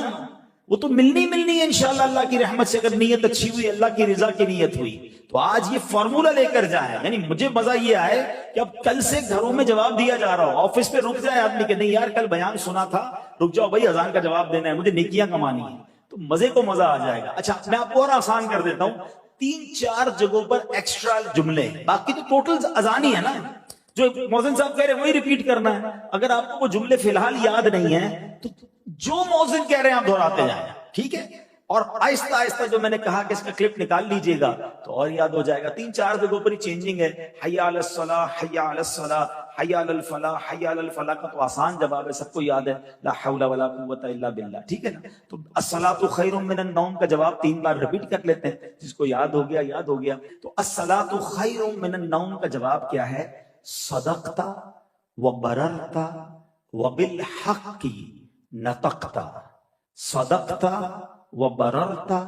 وہ تو ملنی ہے انشاءاللہ اللہ کی رحمت سے، اگر نیت اچھی ہوئی، اللہ کی رضا کی نیت ہوئی. تو آج یہ فارمولہ لے کر جائیں. یعنی مجھے مزہ یہ آئے کہ اب کل سے گھروں میں جواب دیا جا رہا ہو. آفس پہ رک جائے آدمی کہ نہیں یار کل بیان سنا تھا، رک جاؤ بھائی، اذان کا جواب دینا ہے، مجھے نیکیاں کمانی ہے. تو مزے کو مزہ آ جائے گا. اچھا میں آپ کو اور آسان کر دیتا ہوں. 3-4 جگہوں پر ایکسٹرا جملے، باقی تو ٹوٹل اذان ہی ہے نا. جو مؤذن صاحب کہہ رہے ہیں وہی ریپیٹ کرنا ہے. اگر آپ کو وہ جملے فی الحال یاد نہیں ہیں تو جو مؤذن کہہ رہے ہیں آپ دہراتے جائیں، ٹھیک ہے؟ اور آہستہ آہستہ جو میں نے کہا کہ اس کا کلپ نکال لیجئے گا تو اور یاد ہو جائے گا. 3-4 جگہوں پر ہی چینجنگ ہے. حی علی الصلاۃ، حی علی الصلاۃ، حی علی الفلاح، حی علی الفلاح کا تو آسان جواب ہے، سب کو یاد ہے، لا حول ولا قوت الا باللہ، ٹھیک ہے نا؟ تو الصلاۃ خیر من النوم کا جواب 3 بار ریپیٹ کر لیتے ہیں، جس کو یاد ہو گیا یاد ہو گیا. تو الصلاۃ خیر من النوم کا جواب کیا ہے؟ صدقتا وبررتا وبالحق نطقتا. صدقتا وبررتا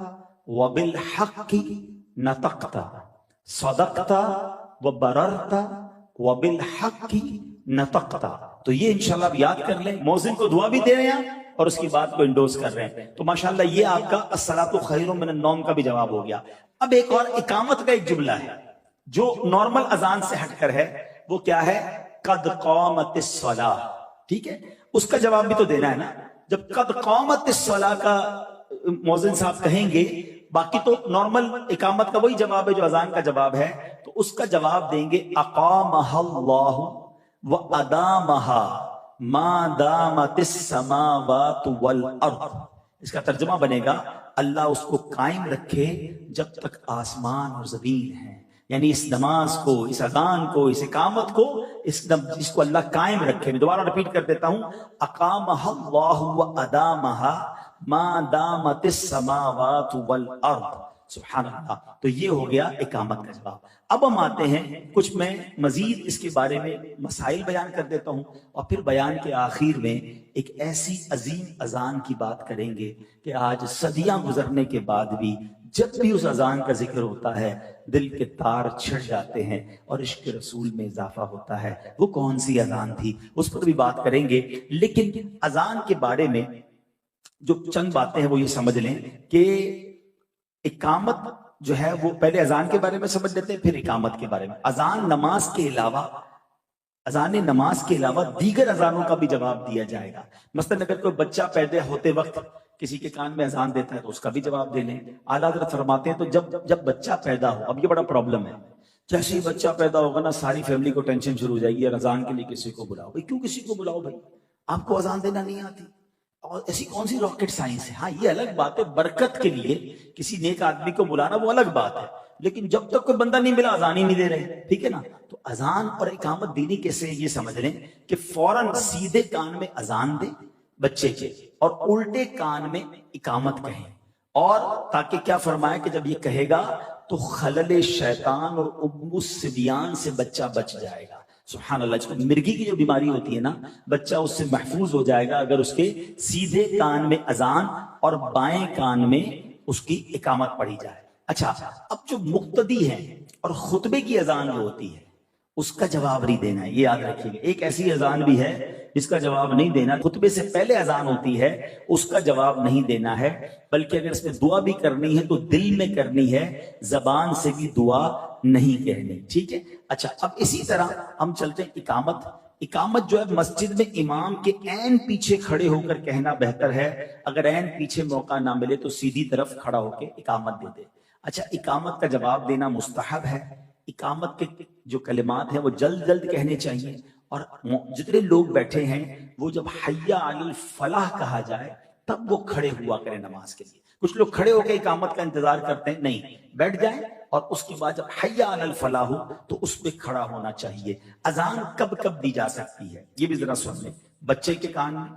وبالحق نطقتا. صدقتا وبررتا وبالحق نطقتا. تو یہ انشاءاللہ آپ یاد کر لیں. مؤذن کو دعا بھی دے رہے ہیں اور اس کی بات کو انڈوز کر رہے ہیں. تو ماشاءاللہ یہ آپ کا الصلاۃ خیر من النوم کا بھی جواب ہو گیا. اب ایک اور اقامت کا ایک جملہ ہے جو نارمل اذان سے ہٹ کر ہے. وہ کیا ہے؟ قد قامت الصلاۃ، ٹھیک ہے؟ اس کا جواب بھی تو دینا ہے نا. جب قد قامت الصلاۃ کا مؤذن صاحب کہیں گے، باقی تو نارمل اقامت کا وہی جواب ہے جو اذان کا جواب ہے، تو اس کا جواب دیں گے اقامہ اللہ وادامہ ما دامت السماوات والارض. اس کا ترجمہ بنے گا اللہ اس کو قائم رکھے جب تک آسمان اور زمین ہے. یعنی اس نماز کو، اس اذان کو، اس اقامت کو، اس کو اللہ قائم رکھے. میں دوبارہ ریپیٹ کر دیتا ہوں، اقامہ اللہ وادامہ ما دامت السماوات والارض. سبحان اللہ. تو یہ ہو گیا اقامت کا جواب. اب ہم آتے ہیں کچھ میں مزید اس کے بارے میں مسائل بیان کر دیتا ہوں، اور پھر بیان کے آخر میں ایک ایسی عظیم اذان کی بات کریں گے کہ آج صدیاں گزرنے کے بعد بھی جب بھی اس اذان کا ذکر ہوتا ہے دل کے تار چھڑ جاتے ہیں اور عشق رسول میں اضافہ ہوتا ہے. وہ کون سی اذان تھی اس پر بھی بات کریں گے. لیکن اذان کے بارے میں جو چند باتیں ہیں وہ یہ سمجھ لیں کہ اقامت جو ہے وہ پہلے اذان کے بارے میں سمجھ لیتے ہیں، پھر اقامت کے بارے میں. اذان نماز کے علاوہ دیگر اذانوں کا بھی جواب دیا جائے گا. مثلا اگر کوئی بچہ پیدا ہوتے وقت کسی کے کان میں اذان دیتا ہے تو اس کا بھی جواب دے لیں. اعلیٰ حضرت فرماتے ہیں تو جب بچہ پیدا ہو، اب یہ بڑا پرابلم ہے، جیسے ہی بچہ پیدا ہوگا نا ساری فیملی کو ٹینشن شروع ہو جائے گی، اذان کے لیے کسی کو بلاؤ. بھائی کیوں کسی کو بلاؤ؟ بھائی آپ کو اذان دینا نہیں آتی؟ اور ایسی کون سی راکٹ سائنس ہے؟ ہاں یہ الگ بات ہے، برکت کے لیے کسی نیک آدمی کو بلانا وہ الگ بات ہے، لیکن جب تک کوئی بندہ نہیں ملا اذان ہی نہیں دے رہے، ٹھیک ہے نا؟ تو اذان اور اقامت دینی کیسے یہ سمجھ لیں کہ فوراً سیدھے کان میں اذان دے بچے کے اور الٹے کان میں اقامت کہیں، اور تاکہ کیا فرمایا کہ جب یہ کہے گا تو خلل شیطان اور ام الصبیان سے بچہ بچ جائے گا. سبحان اللہ. اس کو مرگی کی جو بیماری ہوتی ہے نا، بچہ اس سے محفوظ ہو جائے گا اگر اس کے سیدھے کان میں اذان اور بائیں کان میں اس کی اقامت پڑھی جائے. اچھا، اب جو مقتدی ہیں اور خطبے کی اذان جو ہوتی ہے اس کا جواب نہیں دینا ہے، یہ یاد رکھیے گا. ایک ایسی اذان بھی ہے جس کا جواب نہیں دینا. خطبے سے پہلے اذان ہوتی ہے، اس کا جواب نہیں دینا ہے، بلکہ اگر اس میں دعا بھی کرنی ہے تو دل میں کرنی ہے، زبان سے بھی دعا نہیں کہنی. ٹھیک ہے. اچھا، اب اسی طرح ہم چلتے ہیں اقامت. اقامت جو ہے مسجد میں امام کے عین پیچھے کھڑے ہو کر کہنا بہتر ہے. اگر عین پیچھے موقع نہ ملے تو سیدھی طرف کھڑا ہو کے اقامت دے دے. اچھا، اقامت کا جواب دینا مستحب ہے. اقامت کے جو کلمات ہیں وہ جلد جلد کہنے چاہیے، اور جتنے لوگ بیٹھے ہیں وہ جب حی علی الفلاح کہا جائے تب وہ کھڑے ہوا کریں نماز کے لیے. کچھ لوگ کھڑے ہو کے اقامت کا انتظار کرتے ہیں، نہیں، بیٹھ جائیں اور اس کے بعد جب حی علی الفلاح ہو تو اس پہ کھڑا ہونا چاہیے. اذان کب کب دی جا سکتی ہے یہ بھی ذرا سن لیں. بچے کے کان میں،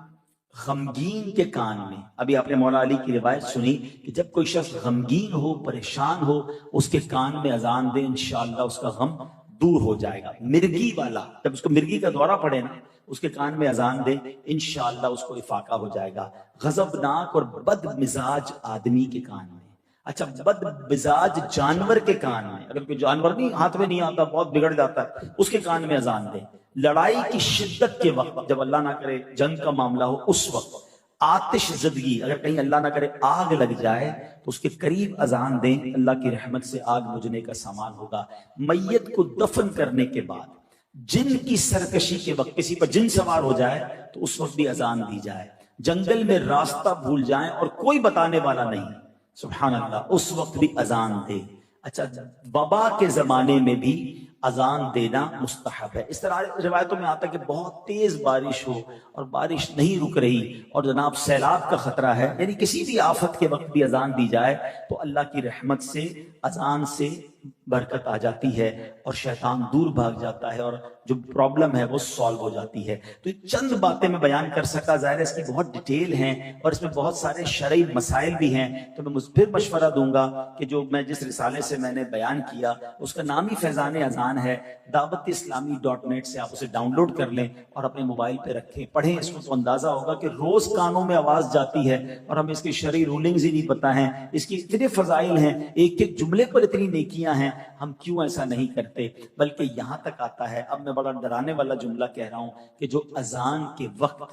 غمگین کے کان میں. ابھی آپ نے مولا علی کی روایت سنی کہ جب کوئی شخص غمگین ہو، پریشان ہو، اس کے کان میں اذان دے، انشاءاللہ اس کا غم دور ہو جائے گا. مرگی والا جب اس کو مرگی کا دورہ پڑے نا، اس کے کان میں اذان دے، انشاءاللہ اس کو افاقہ ہو جائے گا. غضبناک اور بد مزاج آدمی کے کان میں. اچھا، بد مزاج جانور کے کان میں، اگر کوئی جانور نہیں ہاتھ میں نہیں آتا، بہت بگڑ جاتا ہے، اس کے کان میں اذان دے. لڑائی کی شدت کے وقت، جب اللہ نہ کرے جنگ کا معاملہ ہو اس وقت. آتش زدگی، اگر کہیں اللہ نہ کرے آگ لگ جائے تو اس کے قریب اذان دیں، اللہ کی رحمت سے آگ بجھنے کا سامان ہوگا. میت کو دفن کرنے کے بعد، جن کی سرکشی کے وقت، کسی پر جن سوار ہو جائے تو اس وقت بھی اذان دی جائے. جنگل میں راستہ بھول جائیں اور کوئی بتانے والا نہیں، سبحان اللہ، اس وقت بھی اذان دے. اچھا، وبا کے زمانے میں بھی اذان دینا مستحب ہے. اس طرح روایتوں میں آتا ہے کہ بہت تیز بارش ہو اور بارش نہیں رک رہی اور جناب سیلاب کا خطرہ ہے، یعنی کسی بھی آفت کے وقت بھی اذان دی جائے تو اللہ کی رحمت سے اذان سے برکت آ جاتی ہے اور شیطان دور بھاگ جاتا ہے اور جو پرابلم ہے وہ سالو ہو جاتی ہے. تو یہ چند باتیں میں بیان کر سکا، ظاہر ہے اس کی بہت ڈیٹیل ہیں اور اس میں بہت سارے شرعی مسائل بھی ہیں. تو میں پھر مشورہ دوں گا کہ جو میں جس رسالے سے میں نے بیان کیا اس کا نام ہی فیضان اذان ہے. dawat-islami.net سے آپ اسے ڈاؤن لوڈ کر لیں اور اپنے موبائل پہ رکھیں، پڑھیں اس کو، تو اندازہ ہوگا کہ روز کانوں میں آواز جاتی ہے اور ہمیں اس کی شرعی رولنگز ہی نہیں پتہ ہیں. اس کی اتنے فضائل ہیں، ایک ایک جملے پر اتنی نیکیاں ہیں، ہم کیوں ایسا نہیں کرتے. بلکہ یہاں تک آتا ہے، اب میں بڑا ڈرانے والا جملہ کہہ رہا ہوں، کہ جو اذان کے وقت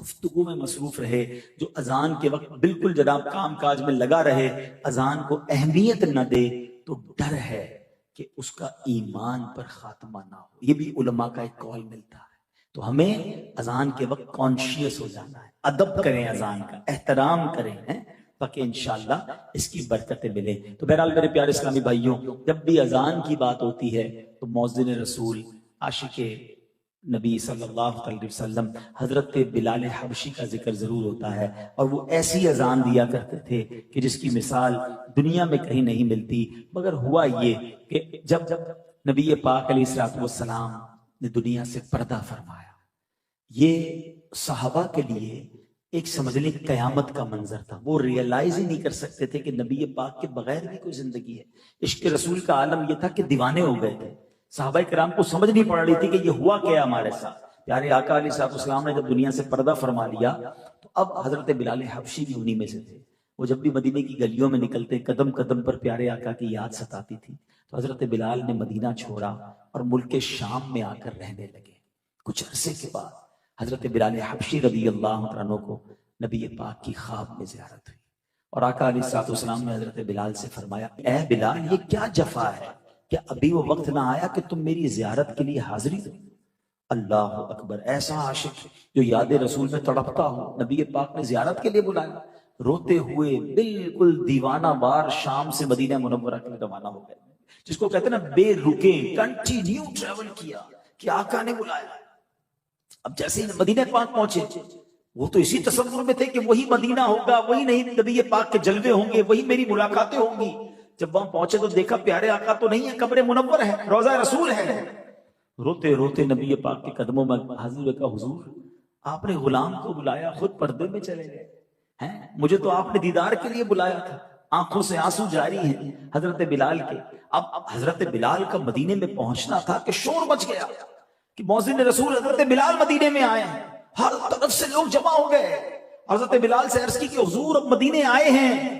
گفتگو میں مصروف رہے، جو اذان کے وقت بالکل جناب کام کاج میں لگا رہے، اذان کو اہمیت نہ دے، تو ڈر ہے کہ اس کا ایمان پر خاتمہ نہ ہو. یہ بھی علماء کا ایک قول ملتا ہے. تو ہمیں اذان کے وقت کانشیس ہو جانا ہے، ادب کریں، اذان کا احترام کریں، تاکہ انشاءاللہ اس کی برکتیں ملیں. تو بہرحال میرے پیارے اسلامی بھائیوں، جب بھی اذان کی بات ہوتی ہے تو مؤذن رسول، عاشق نبی صلی اللہ علیہ وسلم حضرت بلال حبشی کا ذکر ضرور ہوتا ہے. اور وہ ایسی اذان دیا کرتے تھے کہ جس کی مثال دنیا میں کہیں نہیں ملتی. مگر ہوا یہ کہ جب نبی پاک علیہ الصلوۃ والسلام نے دنیا سے پردہ فرمایا، یہ صحابہ کے لیے ایک سمجھ لیں قیامت کا منظر تھا. وہ ریئلائز ہی نہیں کر سکتے تھے کہ نبی پاک کے بغیر بھی کوئی زندگی ہے. عشق رسول کا عالم یہ تھا کہ دیوانے ہو گئے تھے. صحابہ کرام کو سمجھ نہیں پڑ رہی تھی کہ یہ ہوا کیا ہمارے ساتھ. پیارے آقا علیہ السلام نے جب دنیا سے پردہ فرما لیا تو اب حضرت بلال حبشی بھی انہی میں سے تھے. وہ جب بھی مدینے کی گلیوں میں نکلتے، قدم قدم پر پیارے آقا کی یاد ستاتی تھی. تو حضرت بلال نے مدینہ چھوڑا اور ملک شام میں آ کر رہنے لگے. کچھ عرصے کے بعد حضرت بلال حبشی رضی اللہ عنہ کو نبی پاک کی خواب میں زیارت ہوئی اور آقا علیہ السلام نے حضرت بلال سے فرمایا، اے بلال، یہ کیا جفا ہے، کیا ابھی وہ وقت نہ آیا کہ تم میری زیارت کے لیے حاضری دو؟ اللہ اکبر! ایسا عاشق جو یاد رسول میں تڑپتا ہو، نبی پاک نے زیارت کے لیے بلایا. روتے ہوئے بالکل دیوانہ بار شام سے مدینہ منورہ کے لیے روانہ ہو گئے. جس کو کہتے ہیں نا بے رکے، کنٹینیو ٹریول کیا کہ آقا نے بلایا. اب جیسے ہی مدینہ پاک پہنچے، وہ تو اسی تصور میں تھے کہ وہی مدینہ ہوگا، وہی نہیں نبی پاک کے جلوے ہوں گے، وہی میری ملاقاتیں ہوں گی. جب وہاں پہنچے تو دیکھا پیارے آقا تو نہیں ہے، قبر منور ہے، روضہ رسول ہے. روتے روتے نبی پاک کے قدموں میں حاضر ہوئے، کہا حضور آپ نے غلام کو بلایا، خود پردے میں چلے گئے ہیں، مجھے تو آپ نے دیدار کے لیے بلایا تھا. آنکھوں سے آنسو جاری ہیں حضرت بلال کے. اب حضرت بلال کا مدینے میں پہنچنا تھا کہ شور مچ گیا کہ مؤذن رسول حضرت بلال مدینے میں آئے ہیں. ہر طرف سے لوگ جمع ہو گئے. حضرت بلال سے عرض کی کہ حضور اب مدینے آئے ہیں.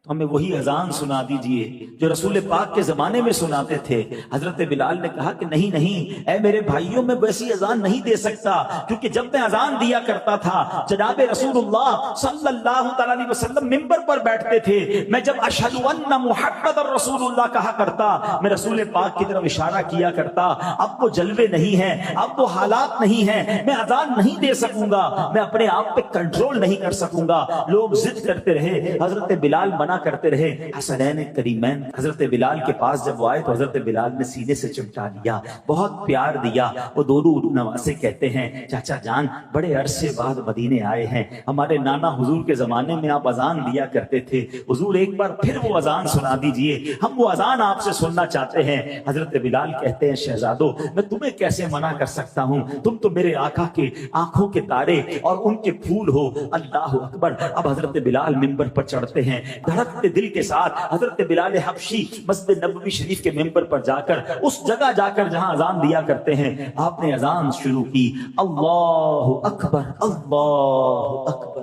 تو ہمیں وہی اذان سنا دیجئے جو رسول پاک کے زمانے میں سناتے تھے. حضرت بلال نے کہا کہ نہیں نہیں اے میرے بھائیوں، میں ویسی اذان نہیں دے سکتا، کیونکہ جب میں اذان دیا کرتا تھا جناب رسول اللہ صلی اللہ تعالی علیہ وسلم منبر پر بیٹھتے تھے. میں جب اشہد ان محمد رسول اللہ کہا کرتا، میں رسول پاک کی طرف اشارہ کیا کرتا. اب وہ جلوے نہیں ہیں، اب وہ حالات نہیں ہیں، میں اذان نہیں دے سکوں گا، میں اپنے آپ پہ کنٹرول نہیں کر سکوں گا. لوگ ضد کرتے رہے، حضرت بلال منع کرتے رہے. حسنین کریمین حضرت بلال کے پاس جب وہ آئے تو حضرت بلال نے سینے سے چمٹا لیا، بہت پیار دیا. وہ دونوں نواسے کہتے ہیں چاچا جان بڑے عرصے بعد مدینے آئے ہیں، ہمارے نانا حضور کے زمانے میں آپ اذان دیا کرتے تھے، حضور ایک بار پھر وہ اذان سنا دیجئے، ہم وہ اذان آپ سے سننا چاہتے ہیں. حضرت بلال کہتے ہیں شہزادو میں تمہیں کیسے منع کر سکتا ہوں، تم تو میرے آقا کے آنکھوں کے تارے اور ان کے پھول ہو. اللہ اکبر. اب حضرت بلال منبر پر چڑھتے ہیں، دھڑکتے دل کے ساتھ. حضرت بلال حبشی مسجد نبوی شریف کے منبر پر جا کر اس جگہ جا کر جہاں اذان دیا کرتے ہیں آپ نے اذان شروع کی. اللہ اکبر اللہ اکبر.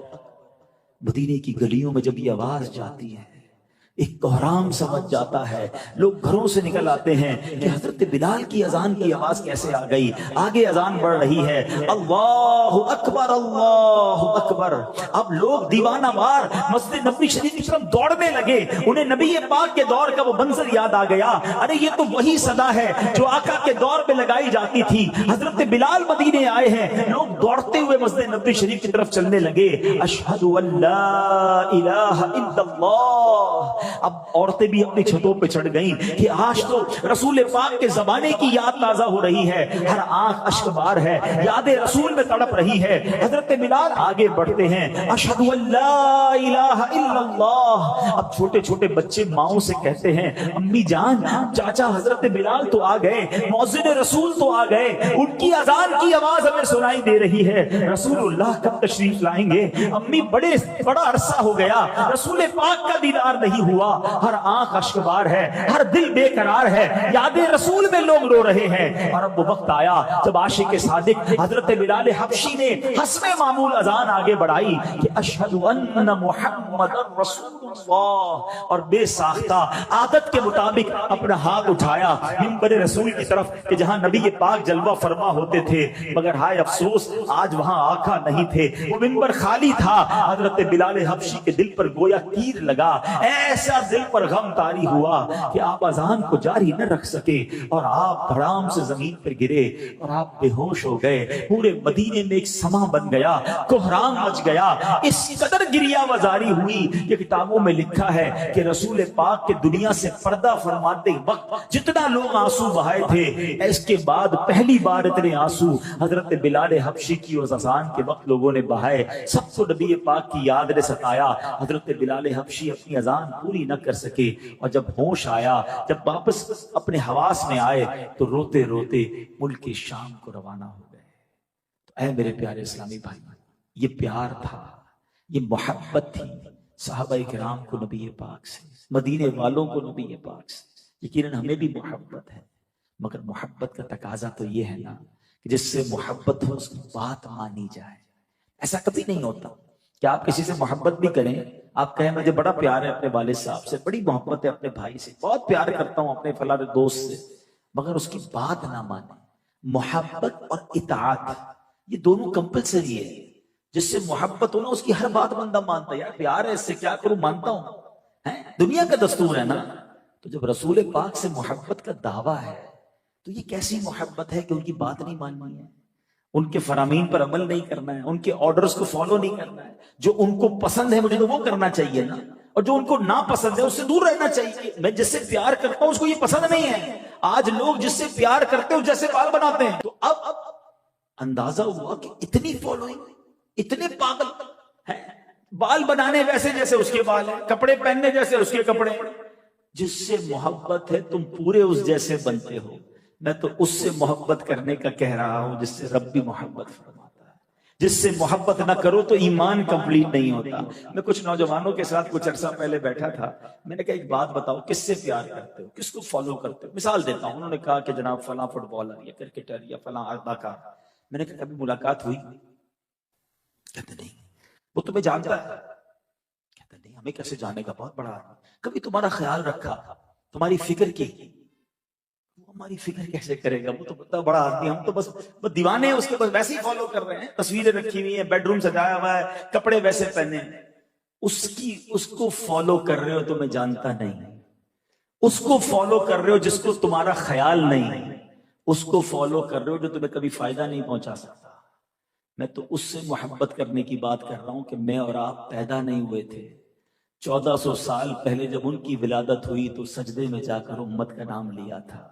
مدینے کی گلیوں میں جب یہ آواز جاتی ہے ایک کوہرام سمجھ جاتا ہے. لوگ گھروں سے نکل آتے ہیں کہ حضرت بلال کی اذان کی آواز کیسے آ گئی. آگے اذان بڑھ رہی ہے، اللہ اکبر اللہ اکبر. اب لوگ دیوانہ وار مسجد نبوی شریف کی طرف دوڑنے لگے. انہیں نبی پاک کے دور کا وہ منظر یاد آ گیا. ارے یہ تو وہی صدا ہے جو آقا کے دور میں لگائی جاتی تھی. حضرت بلال مدینے آئے ہیں. لوگ دوڑتے ہوئے مسجد نبوی شریف کی طرف چلنے لگے. اشہد ان لا الہ الا اللہ. اب عورتیں بھی اپنی چھتوں پہ چڑھ گئیں کہ آج تو رسول پاک کے زمانے کی یاد تازہ ہو رہی ہے. ہر آنکھ اشک بار ہے، یاد رسول میں تڑپ رہی ہے. حضرت بلال آگے بڑھتے ہیں، اشہد ان لا الہ الا اللہ. اب چھوٹے چھوٹے بچے ماؤں سے کہتے ہیں امی جان چاچا حضرت بلال تو آ گئے، مؤذن رسول تو آ گئے، ان کی اذان کی آواز ہمیں سنائی دے رہی ہے. رسول اللہ کب تشریف لائیں گے؟ امی بڑا عرصہ ہو گیا رسول پاک کا دیدار نہیں ہوا. ہر آنکھ اشکبار ہے، ہر دل بے قرار ہے، یاد رسول میں لوگ رو رہے ہیں. اور اب وہ وقت آیا جب عاشق صادق حضرت بلال حبشی نے حسب معمول اذان آگے بڑھائی کہ اشہد ان محمد رسول اللہ، اور بے ساختہ عادت کے مطابق اپنا ہاتھ اٹھایا منبر رسول کی طرف کہ جہاں نبی پاک جلوہ فرما ہوتے تھے. مگر ہائے افسوس آج وہاں آقا نہیں تھے، وہ منبر خالی تھا. حضرت بلال حبشی کے دل پر گویا تیر لگا. ایسا دل پر غم طاری ہوا کہ آپ اذان کو جاری نہ رکھ سکے اور آپ دھڑام سے زمین پر گرے اور آپ بے ہوش ہو گئے. پورے مدینے میں ایک سما بن گیا، کوہرام مچ گیا. اس قدر گریہ وزاری ہوئی کہ کتابوں میں لکھا ہے کہ رسول پاک کے دنیا سے پردہ فرماتے وقت جتنا لوگ آنسو بہائے تھے، اس کے بعد پہلی بار اتنے آنسو حضرت بلال حبشی کی اس اذان کے وقت لوگوں نے بہائے. سب کو نبی پاک کی یاد نے ستایا. حضرت بلال حبشی اپنی اذان پوری نہ کر سکے اور جب ہوش آیا، جب واپس اپنے حواس میں آئے تو روتے روتے ملک شام کو روانہ ہو گئے. تو اے میرے پیارے اسلامی بھائی، یہ پیار تھا، یہ محبت تھی صحابہ کرام کو نبی پاک سے، مدینے والوں کو نبی پاک سے. یقیناً ہمیں بھی محبت ہے، مگر محبت کا تقاضا تو یہ ہے نا کہ جس سے محبت ہو اس کی بات مانی جائے. ایسا کبھی نہیں ہوتا کہ آپ کسی سے محبت بھی کریں، آپ کہیں مجھے بڑا پیار ہے اپنے والد صاحب سے، بڑی محبت ہے اپنے بھائی سے، بہت پیار کرتا ہوں اپنے فلاں دوست سے، مگر اس کی بات نہ مانے. محبت اور اطاعت یہ دونوں کمپلسری ہے. جس سے محبت ہو نا اس کی ہر بات بندہ مانتا ہے. یار پیار ہے اس سے کیا کروں، مانتا ہوں، دنیا کا دستور ہے نا. تو جب رسول پاک سے محبت کا دعویٰ ہے تو یہ کیسی محبت ہے کہ ان کی بات نہیں ماننی ہے، ان کے فرامین پر عمل نہیں کرنا ہے، ان کے آرڈرز کو فالو نہیں کرنا ہے. جو ان کو پسند ہے مجھے تو وہ کرنا چاہیے نا، اور جو ان کو ناپسند ہے اس سے دور رہنا چاہیے. میں جس سے پیار کرتا ہوں اس کو یہ پسند نہیں ہے. آج لوگ جس سے پیار کرتے ہیں جیسے بال بناتے ہیں. تو اب اندازہ ہوا کہ اتنی فالوئنگ، اتنے پاگل ہیں، بال بنانے ویسے جیسے اس کے بال ہیں، کپڑے پہننے جیسے اس کے کپڑے. جس سے محبت ہے تم پورے اس جیسے بنتے ہو. میں تو اس سے محبت کرنے کا کہہ رہا ہوں جس سے رب بھی محبت فرماتا ہے. جس سے محبت نہ کرو تو ایمان کمپلیٹ نہیں ہوتا. میں کچھ نوجوانوں کے ساتھ کچھ عرصہ پہلے بیٹھا تھا. میں نے کہا ایک بات بتاؤ, کس سے پیار کرتے ہو, کس کو فالو کرتے ہو؟ مثال دیتا ہوں. انہوں نے کہا کہ جناب فلاں فٹ بالر یا کرکٹر یا فلاں اداکار. میں نے کہا کبھی ملاقات ہوئی؟ کہتے نہیں. وہ تمہیں جانتا ہے؟ کہتے نہیں. ہمیں کیسے جانے کا, بہت بڑا آدمی. کبھی تمہارا خیال رکھا, تمہاری فکر کی؟ ہماری فکر کیسے کرے گا, وہ تو بہت بڑا آدمی, ہم تو بس دیوانے ہیں اس کے, بس ویسے ہی فالو کر رہے ہیں. تصویریں رکھی ہوئی ہیں, بیڈ روم سجایا ہوا ہے, کپڑے ویسے پہنے ہیں. اس کو فالو کر رہے ہو تو میں جانتا نہیں. اس کو فالو کر رہے ہو جس کو تمہارا خیال نہیں. اس کو فالو کر رہے ہو جو تمہیں کبھی فائدہ نہیں پہنچا سکتا. میں تو اس سے محبت کرنے کی بات کر رہا ہوں کہ میں اور آپ پیدا نہیں ہوئے تھے. 1400 سال پہلے جب ان کی ولادت ہوئی تو سجدے میں جا کر امت کا نام لیا تھا,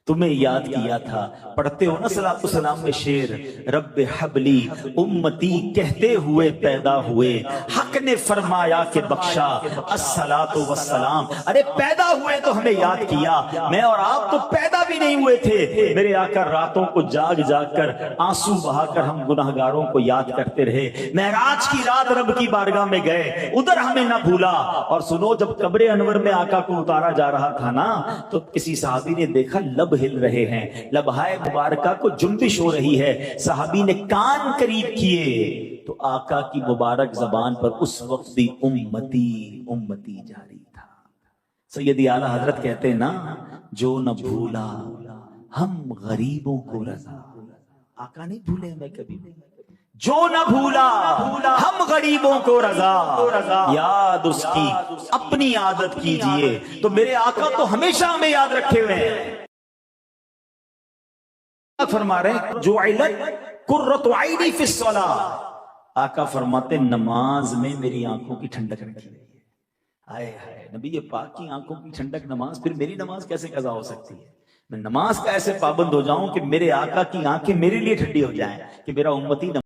تمہیں یاد کیا تھا. پڑھتے ہو نا صلاۃ السلام میں شعر, رب حبلی امتی کہتے ہوئے پیدا ہوئے, حق نے فرمایا کہ بخشا الصلاۃ والسلام. ارے پیدا ہوئے تو ہمیں یاد کیا. میں اور آپ تو پیدا بھی نہیں ہوئے تھے. میرے آقا راتوں کو جاگ جاگ کر آنسو بہا کر ہم گناہگاروں کو یاد کرتے رہے. معراج کی رات رب کی بارگاہ میں گئے, ادھر ہمیں نہ بھولا. اور سنو, جب قبر انور میں آقا کو اتارا جا رہا تھا نا, تو کسی صحابی نے دیکھا لب ہل رہے ہیں, لبہائے مبارکہ کو جنبش ہو رہی ہے. صحابی نے کان قریب کیے تو آقا کی مبارک زبان پر اس وقت بھی امتی امتی جاری تھا. سیدی اعلیٰ حضرت کہتے ہیں نا, جو نہ بھولا ہم غریبوں کو رضا. آقا نہیں بھولے ہمیں کبھی. جو نہ بھولا ہم غریبوں کو رضا, یاد اس کی اپنی عادت کیجئے. تو میرے آقا تو ہمیشہ ہمیں یاد رکھے ہوئے ہیں. فرما رہے ہیں جعلت قرۃ عینی فی الصلاۃ. آقا فرماتے نماز میں میری آنکھوں کی ٹھنڈک رکھی ہے. آئے ہائے نبی یہ پاک کی آنکھوں کی ٹھنڈک نماز, پھر میری نماز کیسے قضا ہو سکتی ہے؟ میں نماز کا ایسے پابند ہو جاؤں کہ میرے آقا کی آنکھیں میرے لیے ٹھنڈی ہو جائیں, کہ میرا امتی